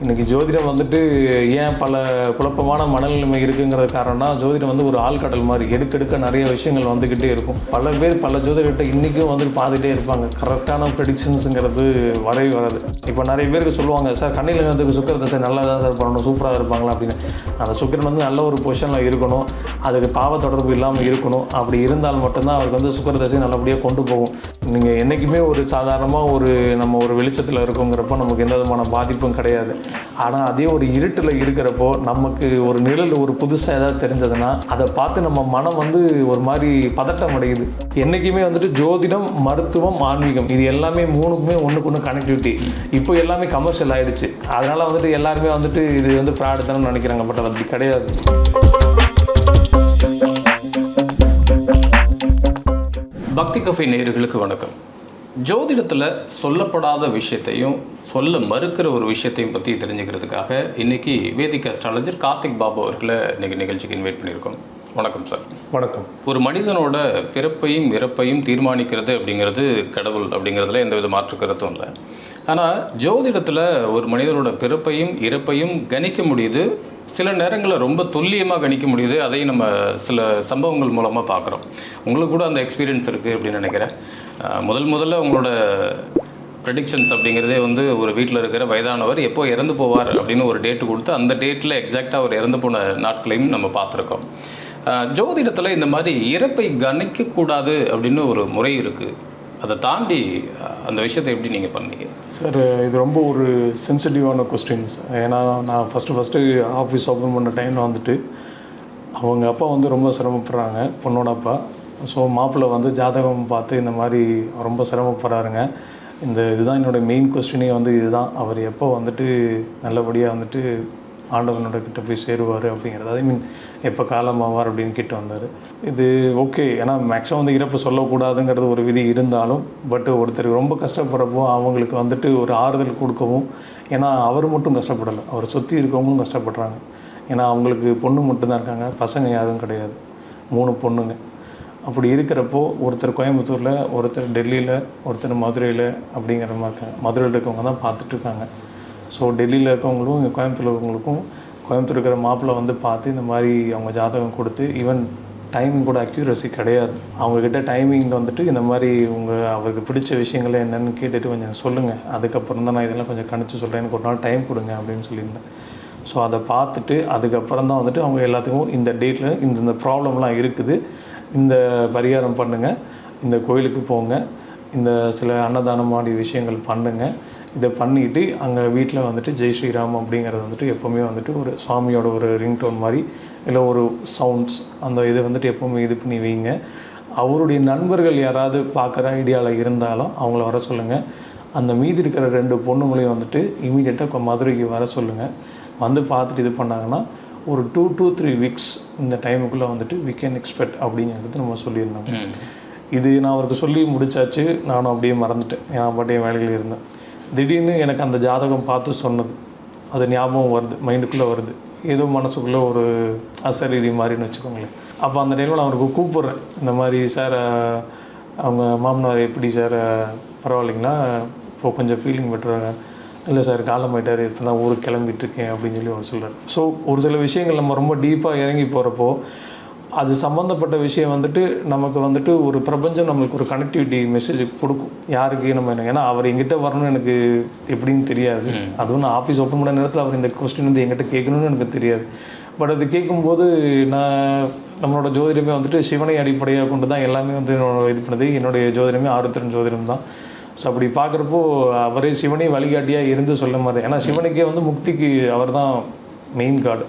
இன்றைக்கி ஜோதிடம் வந்துட்டு ஏன் பல குழப்பமான மனநிலைமை இருக்குங்கிறது காரணம்னா, ஜோதிடம் வந்து ஒரு ஆழ்கடல் மாதிரி எடுக்க நிறைய விஷயங்கள் வந்துக்கிட்டே இருக்கும். பல பேர் பல ஜோதிடர்கிட்ட இன்றைக்கும் வந்து பார்த்துட்டே இருப்பாங்க. கரெக்டான ப்ரெடிக்ஷன்ஸுங்கிறது வரவே வராது. இப்போ நிறைய பேருக்கு சொல்லுவாங்க, சார் கண்ணிலங்கிறதுக்கு சுக்கிர சார் நல்லா தான் சார் பண்ணணும், சூப்பராக இருப்பாங்களா அப்படின்னு. அந்த சுக்கிரன் வந்து நல்ல ஒரு பொசிஷனில் இருக்கணும், அதுக்கு பாவ தொடர்பு இல்லாமல் இருக்கணும். அப்படி இருந்தால் மட்டும்தான் அவருக்கு வந்து சுக்கிர தசை நல்லபடியாக கொண்டு போகும். நீங்கள் என்றைக்குமே ஒரு சாதாரணமாக நம்ம ஒரு வெளிச்சத்தில் இருக்கோங்கிறப்போ நமக்கு எந்த விதமான பாதிப்பும் கிடையாது. ஆனால் அதே ஒரு இருட்டில் இருக்கிறப்போ நமக்கு ஒரு நிழல் ஒரு புதுசாக ஏதாவது தெரிஞ்சதுன்னா அதை பார்த்து நம்ம மனம் வந்து ஒரு மாதிரி பதட்டம் அடையுது. என்றைக்குமே வந்துட்டு ஜோதிடம், மருத்துவம், ஆன்மீகம் இது எல்லாமே மூணுக்குமே ஒன்றுக்கு ஒன்று கனெக்டிவிட்டி. இப்போ எல்லாமே கமர்ஷியல் ஆகிடுச்சு. அதனால் வந்துட்டு எல்லாருமே வந்துட்டு இது வந்து ஃப்ராடு தானே நினைக்கிறாங்க. பட் அது அப்படி கிடையாது. பக்தி கஃபே நேயர்களுக்கு வணக்கம். ஜோதிடத்தில் சொல்லப்படாத விஷயத்தையும் சொல்ல மறுக்கிற ஒரு விஷயத்தையும் பற்றி தெரிஞ்சுக்கிறதுக்காக இன்றைக்கி வேதிக் அஸ்ட்ராலஜர் கார்த்திக் பாபு அவர்களை இன்றைக்கி நிகழ்ச்சிக்கு இன்வைட் பண்ணியிருக்கோம். வணக்கம் சார். வணக்கம். ஒரு மனிதனோட பிறப்பையும் இறப்பையும் தீர்மானிக்கிறது அப்படிங்கிறது கடவுள் அப்படிங்கிறதுல எந்த வித மாற்று கருத்தும் இல்லை. ஆனால் ஜோதிடத்தில் ஒரு மனிதனோட பிறப்பையும் இறப்பையும் கணிக்க முடியுது. சில நேரங்களில் ரொம்ப துல்லியமாக கணிக்க முடியுது. அதையும் நம்ம சில சம்பவங்கள் மூலமாக பார்க்குறோம். உங்களுக்கு கூட அந்த எக்ஸ்பீரியன்ஸ் இருக்குது அப்படின்னு நினைக்கிறேன். முதல்ல உங்களோட ப்ரெடிக்ஷன்ஸ் அப்படிங்கிறதே வந்து ஒரு வீட்டில் இருக்கிற வயதானவர் எப்போ இறந்து போவார் அப்படின்னு ஒரு டேட்டு கொடுத்து அந்த டேட்டில் எக்ஸாக்டாக அவர் இறந்து போன நாட்களையும் நம்ம பார்த்துருக்கோம். ஜோதிடத்தில் இந்த மாதிரி இறப்பை கணிக்கக்கூடாது அப்படின்னு ஒரு முறை இருக்குது. அதை தாண்டி அந்த விஷயத்தை எப்படி நீங்கள் பண்ணீங்க சார்? இது ரொம்ப ஒரு சென்சிட்டிவான கொஸ்டின்ஸ். ஏன்னா நான் ஃபஸ்ட்டு ஆஃபீஸ் ஓப்பன் பண்ண டைமில் வந்துட்டு அவங்க அப்பா வந்து ரொம்ப சிரமப்படுறாங்க, பொண்ணோட அப்பா. ஸோ மாப்பிள்ளை வந்து ஜாதகம் பார்த்து இந்த மாதிரி ரொம்ப சிரமப்படுறாருங்க. இதுதான் என்னோடய மெயின் கொஸ்டினே வந்து இதுதான், அவர் எப்போ வந்துட்டு நல்லபடியாக வந்துட்டு ஆண்டவனோட கிட்ட போய் சேருவார் அப்படிங்கிறது. ஐ மீன் எப்போ காலமாவார் அப்படின்னு கிட்ட வந்தார். இது ஓகே, ஏன்னா மேக்ஸிமம் வந்து இறப்பு சொல்லக்கூடாதுங்கிறது ஒரு விதி இருந்தாலும், பட் ஒருத்தர் ரொம்ப கஷ்டப்படுறப்போ அவங்களுக்கு வந்துட்டு ஒரு ஆறுதல் கொடுக்கவும், ஏன்னா அவர் மட்டும் கஷ்டப்படலை, அவர் சுற்றி இருக்கவங்களும் கஷ்டப்படுறாங்க. ஏன்னா அவங்களுக்கு பொண்ணு மட்டும்தான் இருக்காங்க, பசங்க யாரும் கிடையாது, 3 பொண்ணுங்க. அப்படி இருக்கிறப்போ ஒருத்தர் கோயம்புத்தூரில், ஒருத்தர் டெல்லியில், ஒருத்தர் மதுரையில் அப்படிங்கிற மாதிரி இருக்காங்க. மதுரையில் இருக்கவங்க தான் பார்த்துட்ருக்காங்க. ஸோ டெல்லியில் இருக்கவங்களும் இங்கே கோயம்புத்தூரில் இருக்கவங்களுக்கும் கோயம்புத்தூர் இருக்கிற மாப்பிள்ளை வந்து பார்த்து இந்த மாதிரி அவங்க ஜாதகம் கொடுத்து, ஈவன் டைமிங் கூட அக்யூரசி கிடையாது. அவங்கக்கிட்ட டைமிங் வந்துட்டு இந்த மாதிரி அவருக்கு பிடிச்ச விஷயங்களை என்னென்னு கேட்டுட்டு கொஞ்சம் சொல்லுங்கள், அதுக்கப்புறம் தான் நான் இதெல்லாம் கொஞ்சம் கணிச்சு சொல்கிறேன், எனக்கு ஒரு நாள் டைம் கொடுங்க அப்படின்னு சொல்லியிருந்தேன். ஸோ அதை பார்த்துட்டு அதுக்கப்புறம் தான் வந்துட்டு அவங்க எல்லாத்துக்கும் இந்த டேட்டில் இந்த ப்ராப்ளம்லாம் இருக்குது, இந்த பரிகாரம் பண்ணுங்கள், இந்த கோயிலுக்கு போங்க, இந்த சில அன்னதானம் மாதிரி விஷயங்கள் பண்ணுங்கள், இதை பண்ணிவிட்டு அங்கே வீட்டில் வந்துட்டு ஜெய் ஸ்ரீராம் அப்படிங்கிறது வந்துட்டு எப்போவுமே வந்துட்டு ஒரு சாமியோட ஒரு ரிங்டோன் மாதிரி இல்லை ஒரு சவுண்ட்ஸ் அந்த இதை வந்துட்டு எப்போவுமே இது பண்ணி வைங்க. அவருடைய நண்பர்கள் யாராவது பார்க்குற ஐடியாவில் இருந்தாலும் அவங்கள வர சொல்லுங்கள். அந்த மீதி இருக்கிற 2 பொண்ணுங்களையும் வந்துட்டு இமீடியட்டாக மதுரைக்கு வர சொல்லுங்கள். வந்து பார்த்துட்டு இது பண்ணாங்கன்னா ஒரு 2 to 3 வீக்ஸ் இந்த டைமுக்குள்ளே வந்துட்டு we can expect அப்படிங்கிறது நம்ம சொல்லியிருந்தோம். இது நான் அவருக்கு சொல்லி முடித்தாச்சு. நானும் அப்படியே மறந்துட்டேன், ஏன்னா பாட்டிய வேலையில் இருந்தேன். திடீர்னு எனக்கு அந்த ஜாதகம் பார்த்து சொன்னது அது ஞாபகம் வருது, மைண்டுக்குள்ளே வருது, ஏதோ மனசுக்குள்ளே ஒரு அசரீரி மாதிரின்னு வச்சுக்கோங்களேன். அப்போ அந்த டைமில் நான் அவருக்கு கூப்பிட்றேன், இந்த மாதிரி சார் அவங்க மாமனார் எப்படி சார், பரவாயில்லைங்களா, இப்போ கொஞ்சம் ஃபீலிங் பெட்டராக, இல்லை சார் காலமாயிட்டார், இப்போ தான் ஊருக்கு கிளம்பிட்டுருக்கேன் அப்படின்னு சொல்லி அவர் சொல்கிறார். ஸோ ஒரு சில விஷயங்கள் நம்ம ரொம்ப டீப்பாக இறங்கி போகிறப்போ அது சம்மந்தப்பட்ட விஷயம் வந்துட்டு நமக்கு வந்துட்டு ஒரு பிரபஞ்சம் நம்மளுக்கு ஒரு கனெக்டிவிட்டி மெசேஜ் கொடுக்கும். யாருக்கு நம்ம என்ன, ஏன்னா அவர் எங்கிட்ட வரணும்னு எனக்கு எப்படின்னு தெரியாது. அதுவும் நான் ஆஃபீஸ் ஓப்பன் பண்ண நேரத்தில் அவர் இந்த கொஸ்டின் வந்து எங்கிட்ட கேட்கணும்னு எனக்கு தெரியாது. பட் அது கேட்கும்போது நம்மளோட ஜோதிடமே வந்துட்டு சிவனை அடிப்படையாக கொண்டு தான் எல்லாமே வந்து இது பண்ணுது. என்னுடைய ஜோதிடமே ஆருத்ரன் ஜோதிடம் தான். ஸோ அப்படி பார்க்குறப்போ அவரே சிவனை வழிகாட்டியாக இருந்து சொல்ல மாதிரி, ஏன்னா சிவனுக்கே வந்து முக்திக்கு அவர் தான் மெயின் கார்டு.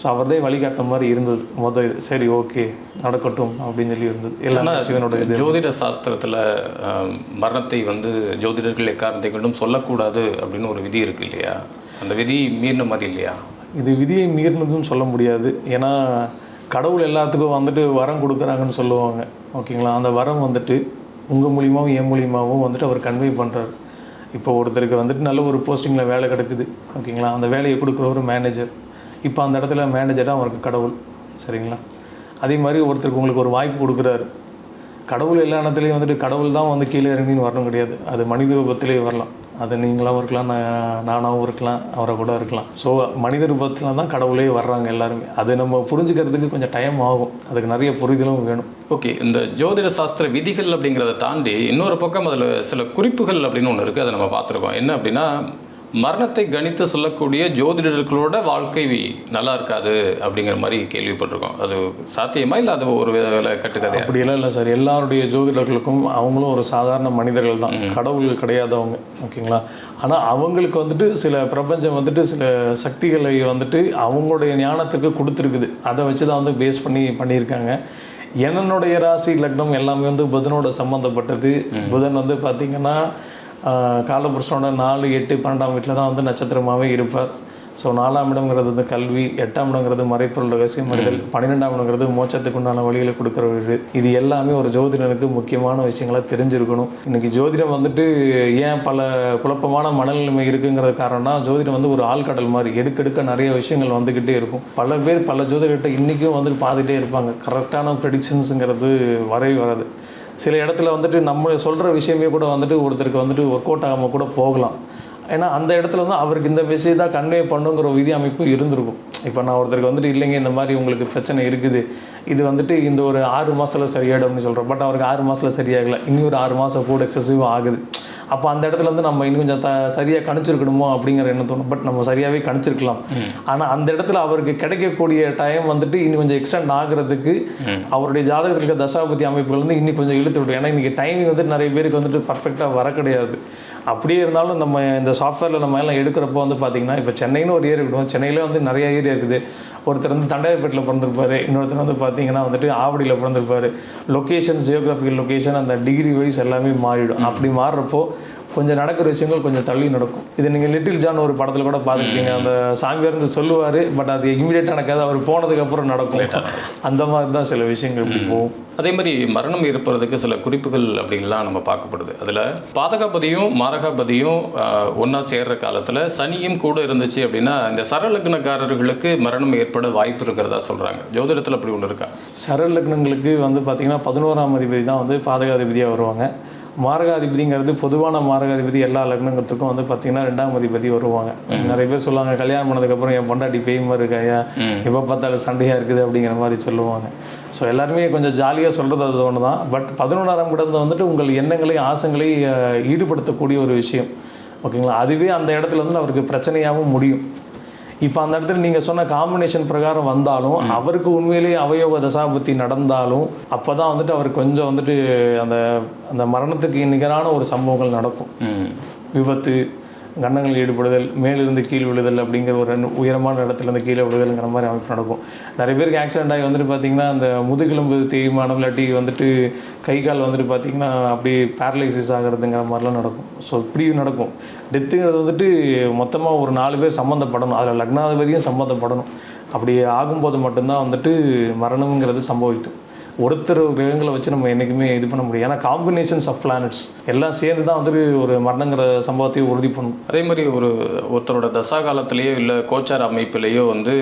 ஸோ அவர்தே வழிகாட்டுற மாதிரி இருந்தது சரி ஓகே நடக்கட்டும் அப்படின்னு சொல்லி இருந்தது. எல்லாமே சிவனோட இது. ஜோதிட சாஸ்திரத்தில் மரணத்தை வந்து ஜோதிடர்கள் எக்காரணத்தை கொண்டும் சொல்லக்கூடாது அப்படின்னு ஒரு விதி இருக்குது இல்லையா? அந்த விதி மீறின மாதிரி இல்லையா? இது விதியை மீறினதுன்னு சொல்ல முடியாது. ஏன்னா கடவுள் எல்லாத்துக்கும் வந்துட்டு வரம் கொடுக்குறாங்கன்னு சொல்லுவாங்க, ஓகேங்களா? அந்த வரம் வந்துட்டு உங்கள் மூலியமாகவும் என் மூலியமாகவும் வந்துட்டு அவர் கன்வே பண்ணுறாரு. இப்போ ஒருத்தருக்கு வந்துட்டு நல்ல ஒரு போஸ்டிங்கில் வேலை கிடக்குது, ஓகேங்களா? அந்த வேலையை கொடுக்குற ஒரு மேனேஜர், இப்போ அந்த இடத்துல மேனேஜராக அவருக்கு கடவுள், சரிங்களா? அதே மாதிரி ஒருத்தருக்கு உங்களுக்கு ஒரு வாய்ப்பு கொடுக்குறாரு. கடவுள் எல்லா இடத்துலையும் வந்துட்டு கடவுள் தான் வந்து கீழே இறங்கின்னு வரணும் கிடையாது, அது மனித ரூபத்திலே வரலாம். அது நீங்களாகவும் இருக்கலாம், நானாகவும் இருக்கலாம், அவரை கூட இருக்கலாம். ஸோ மனித ரூபத்தில் தான் கடவுளே வர்றாங்க எல்லாருமே. அது நம்ம புரிஞ்சுக்கிறதுக்கு கொஞ்சம் டைம் ஆகும், அதுக்கு நிறைய புரிதலும் வேணும். ஓகே, இந்த ஜோதிட சாஸ்திர விதிகள் அப்படிங்கிறத தாண்டி இன்னொரு பக்கம் அதில் சில குறிப்புகள் அப்படின்னு ஒன்று இருக்குது, அதை நம்ம பார்த்துருக்கோம். என்ன அப்படின்னா, மரணத்தை கணித்து சொல்லக்கூடிய ஜோதிடர்களோட வாழ்க்கை நல்லா இருக்காது அப்படிங்கிற மாதிரி கேள்விப்பட்டிருக்கோம். அது சாத்தியமா இல்லை அது ஒரு கட்டுக்கதை? அப்படியெல்லாம் இல்லை சார். எல்லாருடைய ஜோதிடர்களுக்கும் அவங்களும் ஒரு சாதாரண மனிதர்கள் தான், கடவுள்கள் கிடையாதவங்க. ஓகேங்களா? ஆனால் அவங்களுக்கு வந்துட்டு சில பிரபஞ்சம் வந்துட்டு சில சக்திகளை வந்துட்டு அவங்களுடைய ஞானத்துக்கு கொடுத்துருக்குது. அதை வச்சு தான் வந்து பேஸ் பண்ணியிருக்காங்க. என்னுடைய ராசி லக்னம் எல்லாமே வந்து புதனோட சம்மந்தப்பட்டது. புதன் வந்து பார்த்திங்கன்னா காலபுருஷனோட 4, 8, 12ஆம் வீட்டில் தான் வந்து நட்சத்திரமாகவே இருப்பார். ஸோ 4ஆம் இடம்ங்கிறது வந்து கல்வி, 8ஆம் இடங்கிறது மறைப்பொருள் ரகசியம் அறிதல், 12ஆம் இடங்கிறது மோட்சத்துக்கு உண்டான வழிகளை கொடுக்குற வீடு. இது எல்லாமே ஒரு ஜோதிடனுக்கு முக்கியமான விஷயங்களாக தெரிஞ்சிருக்கணும். இன்றைக்கி ஜோதிடம் வந்துட்டு ஏன் பல குழப்பமான மனநிலைமை இருக்குங்கிற காரணம்னா, ஜோதிடம் வந்து ஒரு ஆழ்கடல் மாதிரி எடுக்க நிறைய விஷயங்கள் வந்துக்கிட்டே இருக்கும். பல பேர் பல ஜோதிடர்கிட்ட இன்றைக்கும் வந்துட்டு பார்த்துட்டே இருப்பாங்க. கரெக்டான ப்ரெடிக்ஷன்ஸுங்கிறது வராது. சில இடத்துல வந்துட்டு நம்ம சொல்கிற விஷயமே கூட வந்துட்டு ஒருத்தருக்கு வந்துட்டு ஒர்க் அவுட் ஆகாமல் கூட போகலாம். ஏன்னா அந்த இடத்துல வந்து அவருக்கு இந்த விஷயம் தான் கன்வே பண்ணுங்கிற விதி அமைப்பு இருந்திருக்கும். இப்போ நான் ஒருத்தருக்கு வந்துட்டு இல்லைங்க இந்த மாதிரி உங்களுக்கு பிரச்சனை இருக்குது, இது வந்துட்டு இந்த ஒரு 6 மாதத்தில் சரியாயிடும் அப்படின்னு சொல்கிறோம். பட் அவருக்கு 6 மாதத்தில் சரியாகலை, இன்னும் ஒரு 6 மாதம் கூட எக்ஸசிவாக ஆகுது. அப்போ அந்த இடத்துல வந்து நம்ம இன்னும் கொஞ்சம் சரியாக கணிச்சிருக்கணுமோ அப்படிங்கிற எண்ணம் தோணும். பட் நம்ம சரியாகவே கணிச்சிருக்கலாம். ஆனால் அந்த இடத்துல அவருக்கு கிடைக்கக்கூடிய டைம் வந்துட்டு இன்னும் கொஞ்சம் எக்ஸ்டெண்ட் ஆகிறதுக்கு அவருடைய ஜாதகத்தில் இருக்க தசாபதி அமைப்புகள் வந்து இன்னும் கொஞ்சம் இழுத்து விடும். ஏன்னா இன்றைக்கி டைமிங் வந்துட்டு நிறைய பேருக்கு வந்துட்டு பர்ஃபெக்டாக வர கிடையாது. அப்படியே இருந்தாலும் நம்ம இந்த சாஃப்ட்வேரில் நம்ம எல்லாம் எடுக்கிறப்போ வந்து பார்த்திங்கன்னா, இப்போ சென்னைன்னு ஒரு ஏரியா இருக்கணும். சென்னையில் வந்து நிறைய ஏரியா இருக்குது. ஒருத்தர் வந்து தண்டையார்பேட்டில் பிறந்திருப்பார், இன்னொருத்தர் வந்து பார்த்திங்கன்னா வந்துட்டு ஆவடியில் பிறந்திருப்பார். லொக்கேஷன், ஜியோகிராஃபிக்கல் லொக்கேஷன், அந்த டிகிரி வைஸ் எல்லாமே மாறிடும். அப்படி மாறுறப்போ கொஞ்சம் நடக்கிற விஷயங்கள் கொஞ்சம் தள்ளி நடக்கும். இது நீங்கள் லிட்டில் ஜான் ஒரு படத்தில் கூட பார்த்துருக்கீங்க. அந்த சாமியார் இருந்து சொல்லுவார், பட் அது இமீடியட்டாக நடக்காது, அவர் போனதுக்கப்புறம் நடக்கும். அந்த மாதிரி தான் சில விஷயங்கள் இப்படி போகும். அதே மாதிரி மரணம் ஏற்படுறதுக்கு சில குறிப்புகள் அப்படின்லாம் நம்ம பார்க்கப்படுது. அதில் பாதகாபதியும் மாரகாபதியும் ஒன்றா சேர்கிற காலத்தில் சனியும் கூட இருந்துச்சு அப்படின்னா இந்த சரலக்னக்காரர்களுக்கு மரணம் ஏற்பட வாய்ப்பு இருக்கிறதா சொல்கிறாங்க. ஜோதிடத்தில் அப்படி ஒன்று இருக்கா? சரலக்னங்களுக்கு வந்து பார்த்திங்கன்னா 11ஆம் அதிபதி தான் வந்து பாதகாதிபதியாக வருவாங்க. மாரகாதிபதிங்கிறது பொதுவான மாரகாதிபதி எல்லா லக்னங்களுக்கும் வந்து பார்த்திங்கன்னா 2ஆம் அதிபதி வருவாங்க. நிறைய பேர் சொல்லுவாங்க, கல்யாணம் பண்ணதுக்கப்புறம் என் பொண்டாட்டி பேய் மாதிரி இருக்காயா, எப்போ பார்த்தாலும் சண்டையாக இருக்குது அப்படிங்கிற மாதிரி சொல்லுவாங்க. ஸோ எல்லாருமே கொஞ்சம் ஜாலியாக சொல்கிறது அது ஒன்று தான். பட் 11ஆம் இடத்துல வந்துட்டு உங்கள் எண்ணங்களை ஆசைகளை ஈடுபடுத்தக்கூடிய ஒரு விஷயம். ஓகேங்களா? அதுவே அந்த இடத்துல வந்து அவருக்கு பிரச்சனையாகவும் முடியும். இப்போ அந்த இடத்துல நீங்கள் சொன்ன காம்பினேஷன் பிரகாரம் வந்தாலும் அவருக்கு உண்மையிலேயே அவயோக தசாபத்தி நடந்தாலும் அப்போ தான் வந்துட்டு அவர் கொஞ்சம் வந்துட்டு அந்த அந்த மரணத்துக்கு நிகரான ஒரு சம்பவங்கள் நடக்கும். விபத்து, கண்டங்கள் ஈடுபடுதல், மேலிருந்து கீழ் விழுதல் அப்படிங்கிற ஒரு உயரமான இடத்துலேருந்து கீழே விழுதல்ங்கிற மாதிரி அமைப்பு நடக்கும். நிறைய பேருக்கு ஆக்சிடென்ட் ஆகி வந்துட்டு பார்த்திங்கன்னா அந்த முதுகெலும்பு தேய்மானம் இல்லாட்டி வந்துட்டு கை கால் வந்துட்டு பார்த்திங்கன்னா அப்படி பேரலைசிஸ் ஆகிறதுங்கிற மாதிரிலாம் நடக்கும். ஸோ இப்படி நடக்கும். டெத்துங்கிறது வந்துட்டு மொத்தமாக ஒரு 4 பேர் சம்மந்தப்படணும், அதில் லக்னாதிபதியும் சம்மந்தப்படணும். அப்படி ஆகும்போது மட்டும்தான் வந்துட்டு மரணம்ங்கிறது சம்பவிக்கும். ஒருத்தர் கிரகங்களை வச்சு நம்ம என்றைக்குமே இது பண்ண முடியும். ஏன்னா காம்பினேஷன்ஸ் ஆஃப் பிளானட்ஸ் எல்லாம் சேர்ந்து தான் வந்துட்டு ஒரு மரணங்கிற சம்பவத்தையும் உறுதி பண்ணும். அதே மாதிரி ஒருத்தரோட தசா காலத்திலேயோ இல்லை கோச்சார அமைப்பிலேயோ வந்து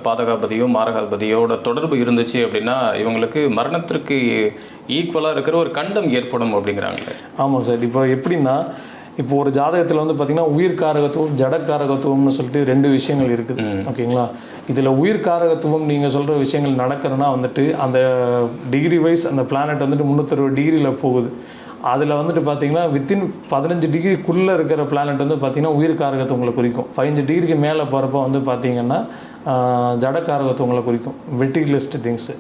பாதகாபதியோ மாரகாபதியோட தொடர்பு இருந்துச்சு அப்படின்னா இவங்களுக்கு மரணத்திற்கு ஈக்குவலாக இருக்கிற ஒரு கண்டம் ஏற்படும் அப்படிங்கிறாங்களே. ஆமாம் சார். இப்போ எப்படின்னா, இப்போ ஒரு ஜாதகத்தில் வந்து பார்த்திங்கன்னா உயிர்காரகத்துவம், ஜடக்காரகத்துவம்னு சொல்லிட்டு 2 விஷயங்கள் இருக்குது. ஓகேங்களா? இதில் உயிர்காரகத்துவம் நீங்கள் சொல்கிற விஷயங்கள் நடக்கிறதுனா வந்துட்டு அந்த டிகிரி வைஸ் அந்த பிளானட் வந்துட்டு 360 டிகிரியில் போகுது. அதில் வந்துட்டு பார்த்திங்கன்னா வித்தின் 15 டிகிரிக்குள்ளே இருக்கிற பிளானட் வந்து பார்த்திங்கன்னா உயிர்காரகத்துவங்களை குறிக்கும். 15 டிகிரிக்கு மேலே போகிறப்ப வந்து பார்த்திங்கன்னா ஜடக்காரகத்துவங்களை குறிக்கும். Materialist things.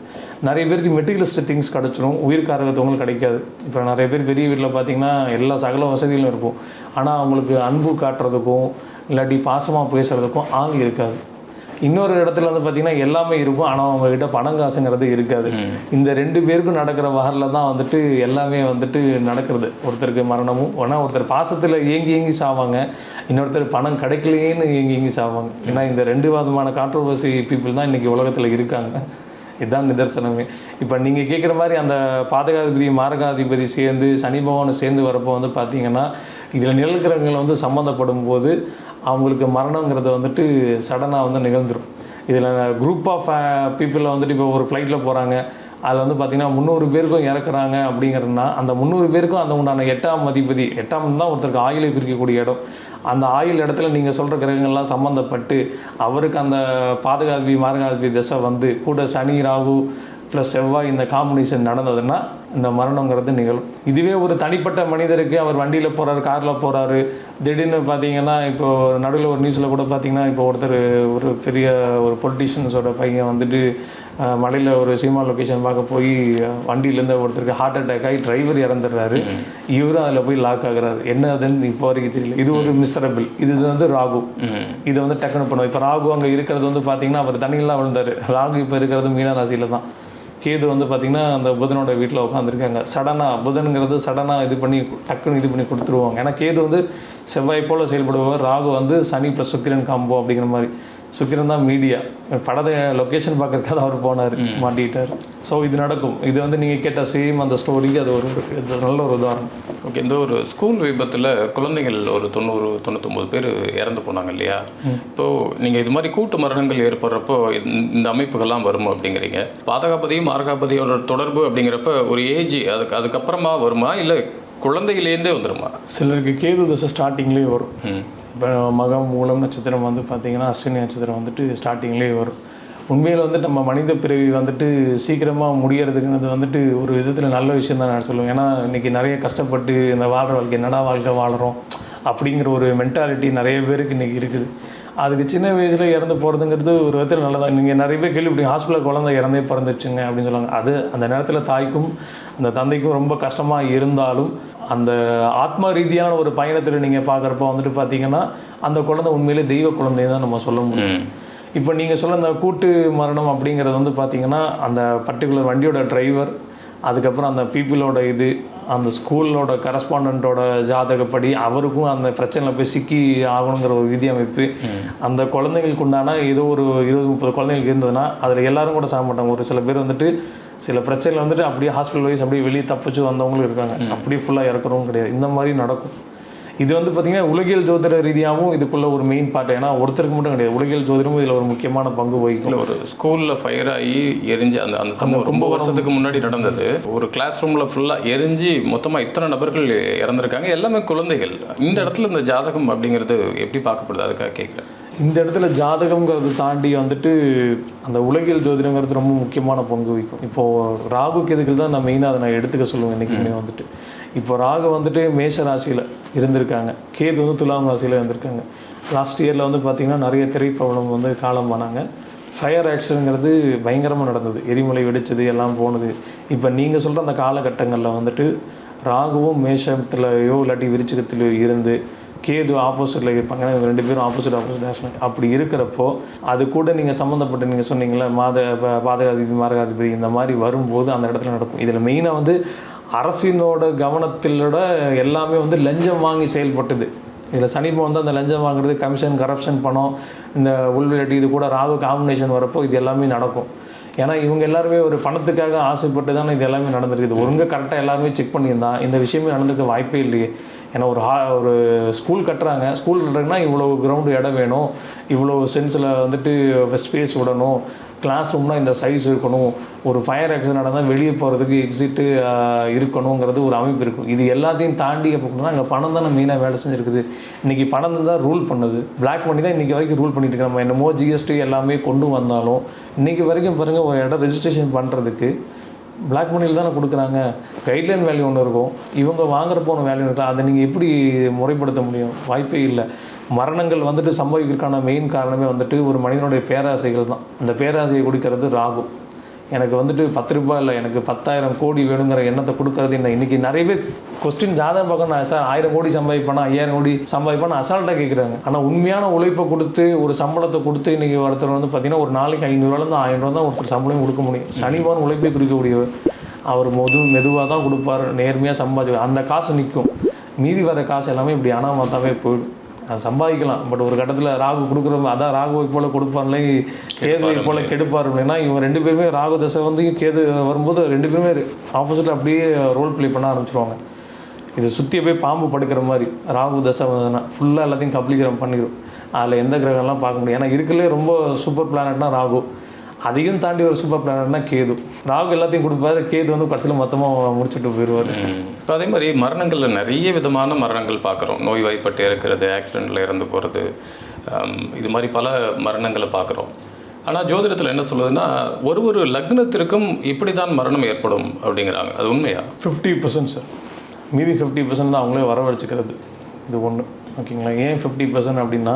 நிறைய பேருக்கு மெட்டீரியலிஸ்ட் திங்ஸ் கிடச்சிரும், உயிர்காரகத்துவங்களுக்கு கிடைக்காது. இப்போ நிறைய பேர் பெரிய வீட்டில் பார்த்திங்கன்னா எல்லா சகல வசதிகளும் இருக்கும், ஆனால் அவங்களுக்கு அன்பு காட்டுறதுக்கும் இல்லாட்டி பாசமாக பேசுகிறதுக்கும் ஆள் இருக்காது. இன்னொரு இடத்துல வந்து பார்த்திங்கன்னா எல்லாமே இருக்கும், ஆனால் அவங்கக்கிட்ட பணம் காசுங்கிறது இருக்காது. இந்த 2 பேருக்கும் நடக்கிற வகையில் தான் வந்துட்டு எல்லாமே வந்துட்டு நடக்கிறது. ஒருத்தருக்கு மரணமும், ஆனால் ஒருத்தர் பாசத்தில் ஏங்கி சாவாங்க, இன்னொருத்தர் பணம் கிடைக்கலையேன்னு ஏங்கி சாவாங்க. ஏன்னா இந்த 2 விதமான கான்ட்ரோவர்சி பீப்புள் தான் இன்றைக்கி உலகத்தில் இருக்காங்க. இதுதான் நிதர்சனமே. இப்போ நீங்கள் கேட்குற மாதிரி அந்த பாதகாதிபதி மாரகாதிபதி சேர்ந்து சனி பகவான் சேர்ந்து வரப்போ வந்து பார்த்திங்கன்னா இதில் நிழல்கிரகங்கள் வந்து சம்மந்தப்படும் போது அவங்களுக்கு மரணங்கிறது வந்துட்டு சடனாக வந்து நிகழ்ந்துடும். இதில் குரூப் ஆஃப் பீப்புளில் வந்துட்டு இப்போ ஒரு ஃப்ளைட்டில் போகிறாங்க, அதில் வந்து பார்த்திங்கன்னா 300 பேருக்கும் இறக்குறாங்க அப்படிங்கிறதுனா அந்த 300 பேருக்கும் அந்த உண்டான 8ஆம் அதிபதி 8ஆம் தான் ஒருத்தருக்கு ஆயுளை குறிக்கக்கூடிய இடம். அந்த ஆயுள் இடத்துல நீங்கள் சொல்கிற கிரகங்கள்லாம் சம்மந்தப்பட்டு அவருக்கு அந்த பாதகாதிபதி மாரகாதிபதி திசை வந்து கூட சனி ராகு ப்ளஸ் செவ்வாய் இந்த காம்பினேஷன் நடந்ததுன்னா இந்த மரணங்கிறது நிகழும். இதுவே ஒரு தனிப்பட்ட மனிதருக்கு அவர் வண்டியில் போகிறாரு, காரில் போகிறாரு, திடீர்னு பார்த்தீங்கன்னா இப்போது நடுவில் ஒரு நியூஸில் கூட பார்த்தீங்கன்னா இப்போ ஒருத்தர் ஒரு பெரிய ஒரு பொலிட்டீஷியன்ஸோட பையன் வந்துட்டு மலையில் ஒரு சினிமா லொக்கேஷன் பார்க்க போய் வண்டியிலேருந்து ஒருத்தருக்கு ஹார்ட் அட்டாக் ஆகி டிரைவர் இறந்துடுறாரு, இவரும் அதில் போய் லாக் ஆகுறாரு. என்ன அதுன்னு இப்போ வரைக்கும் தெரியல. இது ஒரு மிஸ்ரபிள். இது வந்து ராகு. இதை வந்து டக்குன்னு பண்ணுவோம். இப்போ ராகு அங்கே இருக்கிறது வந்து பார்த்தீங்கன்னா அவர் தண்ணியெல்லாம் விழுந்தார். ராகு இப்போ இருக்கிறது மீன ராசியில் தான். கேது வந்து பார்த்திங்கன்னா அந்த புதனோட வீட்டில் உட்காந்துருக்காங்க. சடனாக புதனுங்கிறது சடனாக இது பண்ணி டக்குன்னு இது பண்ணி கொடுத்துருவாங்க. ஏன்னா கேது வந்து செவ்வாய் போல் செயல்படுவார், ராகு வந்து சனி ப்ளஸ் சுக்கிரன் காம்போ அப்படிங்கிற மாதிரி. சுக்கிரன் தான் மீடியா. படத்தை லொக்கேஷன் பார்க்கறதுக்காக அவர் போனார், மாட்டிட்டார். ஸோ இது நடக்கும். இது வந்து நீங்கள் கேட்ட சேம் அந்த ஸ்டோரிக்கு அது ஒரு நல்ல ஒரு உதாரணம். ஓகே, இந்த ஒரு ஸ்கூல் விபத்தில் குழந்தைகள் ஒரு 90-99 பேர் இறந்து போனாங்க இல்லையா? இப்போது நீங்கள் இது மாதிரி கூட்டு மரணங்கள் ஏற்படுறப்போ இந்த அமைப்புகள்லாம் வரும் அப்படிங்கிறீங்க. பாதகாபதியும் மாரகாபதியோட தொடர்பு அப்படிங்கிறப்ப ஒரு ஏஜ் அதுக்கப்புறமா வருமா, இல்லை குழந்தையிலேருந்தே வந்துடுமா? சிலருக்கு கேது தசை ஸ்டார்டிங்லேயே வரும். இப்போ மகம் மூலம் நட்சத்திரம் வந்து பார்த்திங்கன்னா அஸ்வினி நட்சத்திரம் வந்துட்டு ஸ்டார்டிங்லேயே வரும். உண்மையில் வந்துட்டு நம்ம மனித பிறவி வந்துட்டு சீக்கிரமாக முடியறதுக்குங்கிறது வந்துட்டு ஒரு விதத்தில் நல்ல விஷயம் தான் நான் சொல்லுவேன். ஏன்னா இன்றைக்கி நிறைய கஷ்டப்பட்டு இந்த வாழ்கிற வாழ்க்கை என்னடா வாழ்க்கை வாழறோம் அப்படிங்கிற ஒரு மென்டாலிட்டி நிறைய பேருக்கு இன்றைக்கி இருக்குது. அதுக்கு சின்ன வயசில் இறந்து போகிறதுங்கிறது ஒரு விதத்தில் நல்லதான். நீங்கள் நிறைய பேர் கேள்விப்பட்டீங்க, ஹாஸ்பிட்டலில் குழந்தை இறந்தே பிறந்துச்சுங்க அப்படின்னு சொல்லுவாங்க. அது அந்த நேரத்தில் தாய்க்கும் அந்த தந்தைக்கும் ரொம்ப கஷ்டமாக இருந்தாலும் அந்த ஆத்மா ரீதியான ஒரு பயணத்தில் நீங்கள் பார்க்குறப்ப வந்துட்டு பார்த்தீங்கன்னா அந்த குழந்தை உண்மையிலே தெய்வ குழந்தையை தான் நம்ம சொல்ல முடியும். இப்போ நீங்கள் சொல்ல அந்த கூட்டு மரணம் அப்படிங்கிறது வந்து பார்த்திங்கன்னா அந்த பர்டிகுலர் வண்டியோட டிரைவர், அதுக்கப்புறம் அந்த பீப்புளோட இது, அந்த ஸ்கூலோட கரஸ்பாண்டண்ட்டோட ஜாதகப்படி அவருக்கும் அந்த பிரச்சனையில் போய் சிக்கி ஆகணுங்கிற ஒரு விதி அமைப்பு, அந்த குழந்தைங்களுக்கு உண்டான ஏதோ ஒரு 20-30 குழந்தைங்களுக்கு இருந்ததுன்னா அதில் எல்லோரும் கூட சாக மாட்டாங்க. ஒரு சில பேர் வந்துட்டு சில பிரச்சனைகள் வந்துட்டு அப்படியே ஹாஸ்பிட்டல் வைஸ் அப்படியே வெளியே தப்பிச்சு வந்தவங்களும் இருக்காங்க. அப்படியே ஃபுல்லாக இறக்குறவங்க கிடையாது. இந்த மாதிரி நடக்கும். இது வந்து பார்த்திங்கன்னா உலகியல் ஜோதிட ரீதியாகவும் இதுக்குள்ள ஒரு மெயின் பார்ட். ஏன்னா ஒருத்தருக்கு மட்டும் கிடையாது, உலகியல் ஜோதிடமும் இதில் ஒரு முக்கியமான பங்கு வகிக்கும். ஒரு ஸ்கூலில் ஃபயர் ஆகி எரிஞ்சு அந்த சம்பவம் ரொம்ப வருஷத்துக்கு முன்னாடி நடந்தது. ஒரு கிளாஸ் ரூமில் ஃபுல்லாக எரிஞ்சு மொத்தமாக இத்தனை நபர்கள் இறந்துருக்காங்க, எல்லாமே குழந்தைகள். இந்த இடத்துல இந்த ஜாதகம் அப்படிங்கிறது எப்படி பார்க்கப்படுது, அதுக்காக கேட்குறேன். இந்த இடத்துல ஜாதகங்கிறது தாண்டி வந்துட்டு அந்த உலகியல் ஜோதிடங்கிறது ரொம்ப முக்கியமான பங்கு வகிக்கும். இப்போது ராகு கேதுக்கள் தான் நான் மெயினாக அதை நான் எடுத்துக்க சொல்லுவேன் என்றைக்குமே வந்துட்டு. இப்போ ராகு வந்துட்டு மேஷ ராசியில் இருந்திருக்காங்க, கேது வந்து துலாம் ராசியில் இருந்திருக்காங்க. லாஸ்ட் இயரில் வந்து பார்த்திங்கன்னா நிறைய திரைப்படம் வந்து காலம் ஆனாங்க. ஃபயர் ஆக்சிடென்ட்ங்கிறது பயங்கரமாக நடந்தது, எரிமலை வெடிச்சது, எல்லாம் போனது. இப்போ நீங்கள் சொல்கிற அந்த காலகட்டங்களில் வந்துட்டு ராகுவும் மேஷத்துலையோ இல்லாட்டி விருச்சிகத்திலையோ இருந்து கேது ஆப்போசிட்டில் இருப்பாங்க. இவங்க 2 பேரும் ஆப்போசிட் அப்படி இருக்கிறப்போ அது கூட நீங்கள் சம்மந்தப்பட்டு நீங்கள் சொன்னீங்களே பாதகாதிபதி மாரகாதிபதி இந்த மாதிரி வரும்போது அந்த இடத்துல நடக்கும். இதில் மெயினாக வந்து அரசினோட கவனத்திலோட எல்லாமே வந்து லஞ்சம் வாங்கி செயல்பட்டது. இதில் சனிப்போ வந்து அந்த லஞ்சம் வாங்குறது, கமிஷன், கரப்ஷன், பணம், இந்த உள்விளையாட்டு, இது கூட ராகு காம்பினேஷன் வரப்போ இது எல்லாமே நடக்கும். ஏன்னா இவங்க எல்லாருமே ஒரு பணத்துக்காக ஆசைப்பட்டு தானே இது எல்லாமே நடந்திருக்குது. ஒழுங்காக கரெக்டாக எல்லாருமே செக் பண்ணியிருந்தா இந்த விஷயமே நடந்துக்க வாய்ப்பே இல்லையே. ஏன்னா ஒரு ஸ்கூல் கட்டுறாங்க, ஸ்கூல் கட்டுறாங்கன்னா இவ்வளோ கிரவுண்டு இடம் வேணும், இவ்வளோ சென்ஸில் வந்துட்டு ஸ்பேஸ் விடணும், கிளாஸ் ரூம்னால் இந்த சைஸ் இருக்கணும், ஒரு ஃபயர் ஆக்சிடென்ட் நடந்தால் வெளியே போகிறதுக்கு எக்ஸிட்டு இருக்கணுங்கிறது ஒரு அமைப்பு இருக்கும். இது எல்லாத்தையும் தாண்டி அப்படின்னா அங்கே பணம் தானே மெயினாக வேலை செஞ்சுருக்குது. இன்றைக்கி பணம் தான் ரூல் பண்ணுது. பிளாக் மணி தான் இன்றைக்கி வரைக்கும் ரூல் பண்ணிட்டு இருக்கோம். நம்ம என்னமோ ஜிஎஸ்டி எல்லாமே கொண்டு வந்தாலும் இன்றைக்கி வரைக்கும் பாருங்கள், ஒரு இடம் ரெஜிஸ்ட்ரேஷன் பண்ணுறதுக்கு பிளாக் மணியில் தானே கொடுக்குறாங்க. கைட்லைன் வேல்யூ ஒன்று இருக்கும், இவங்க வாங்குறப்போ ஒன்று வேல்யூ இருக்கும். அதை நீங்கள் எப்படி முறைப்படுத்த முடியும்? வாய்ப்பே இல்லை. மரணங்கள் வந்துட்டு சம்பவிக்கிறதுக்கான மெயின் காரணமே வந்துட்டு ஒரு மனிதனுடைய பேராசைகள் தான். அந்த பேராசையை கொடுக்கறது ராகு. எனக்கு வந்துட்டு 10 ரூபாய் இல்லை, எனக்கு 10,000 கோடி வேணுங்கிற எண்ணத்தை கொடுக்கறது என்ன. இன்றைக்கி நிறைய பேர் கொஸ்டின் ஜாதகம் பார்க்க, நான் சார் 1000 கோடி சம்பாதிப்பேனா 5000 கோடி சம்பாதிப்பேன்னு அசால்ட்டாக கேட்குறாங்க. ஆனால் உண்மையான உழைப்பை கொடுத்து ஒரு சம்பளத்தை கொடுத்து இன்றைக்கி ஒருத்தர் வந்து பார்த்திங்கன்னா ஒரு நாளைக்கு 500 1000 தான் ஒருத்தர் சம்பளம் கொடுக்க முடியும். சனிவான் உழைப்பை குறிக்கக்கூடியவர். அவர் மெதுவாக தான் கொடுப்பார், நேர்மையாக சம்பாதிப்பார். அந்த காசு நிற்கும். மீதி வர காசு எல்லாமே இப்படி அனாமத்தாவே போயிடும். அது சம்பாதிக்கலாம். பட் ஒரு கட்டத்தில் ராகு கொடுக்குற, அதான் ராகுவை போல் கொடுப்பார்லே, கேதுவை போல் கெடுப்பார் அப்படின்னா இவங்க 2 பேருமே ராகு தசை வந்து கேது வரும்போது 2 பேருமே ஆப்போசிட்டில் அப்படியே ரோல் ப்ளே பண்ண ஆரம்பிச்சிருவாங்க. இது சுற்றி போய் பாம்பு படுக்கிற மாதிரி ராகு தசை வந்ததுன்னா ஃபுல்லாக எல்லாத்தையும் கப்ளீகரம் பண்ணிடும். அதில் எந்த கிரகம்லாம் பார்க்க முடியும். ஏன்னா இருக்கிறதுலே ரொம்ப சூப்பர் பிளானட்னா ராகு. அதையும் தாண்டி ஒரு சூப்பர் பிளானர்னா கேது. ராகு எல்லாத்தையும் கொடுப்பாரு, கேது வந்து கடைசியில் மொத்தமாக முடிச்சுட்டு போயிடுவார். இப்போ அதே மாதிரி மரணங்களில் நிறைய விதமான மரணங்கள் பார்க்குறோம். நோய்வாய்ப்பட்டு இறக்கிறது, ஆக்சிடெண்ட்டில் இறந்து போகிறது, இது மாதிரி பல மரணங்களை பார்க்குறோம். ஆனால் ஜோதிடத்தில் என்ன சொல்லுதுன்னா ஒரு லக்னத்திற்கும் இப்படி தான் மரணம் ஏற்படும் அப்படிங்கிறாங்க. அது உண்மையா? 50% சார். மீதி 50% தான் அவங்களே வரவழைச்சிக்கிறது. இது ஒன்று, ஓகேங்களா? ஏன் 50% அப்படின்னா,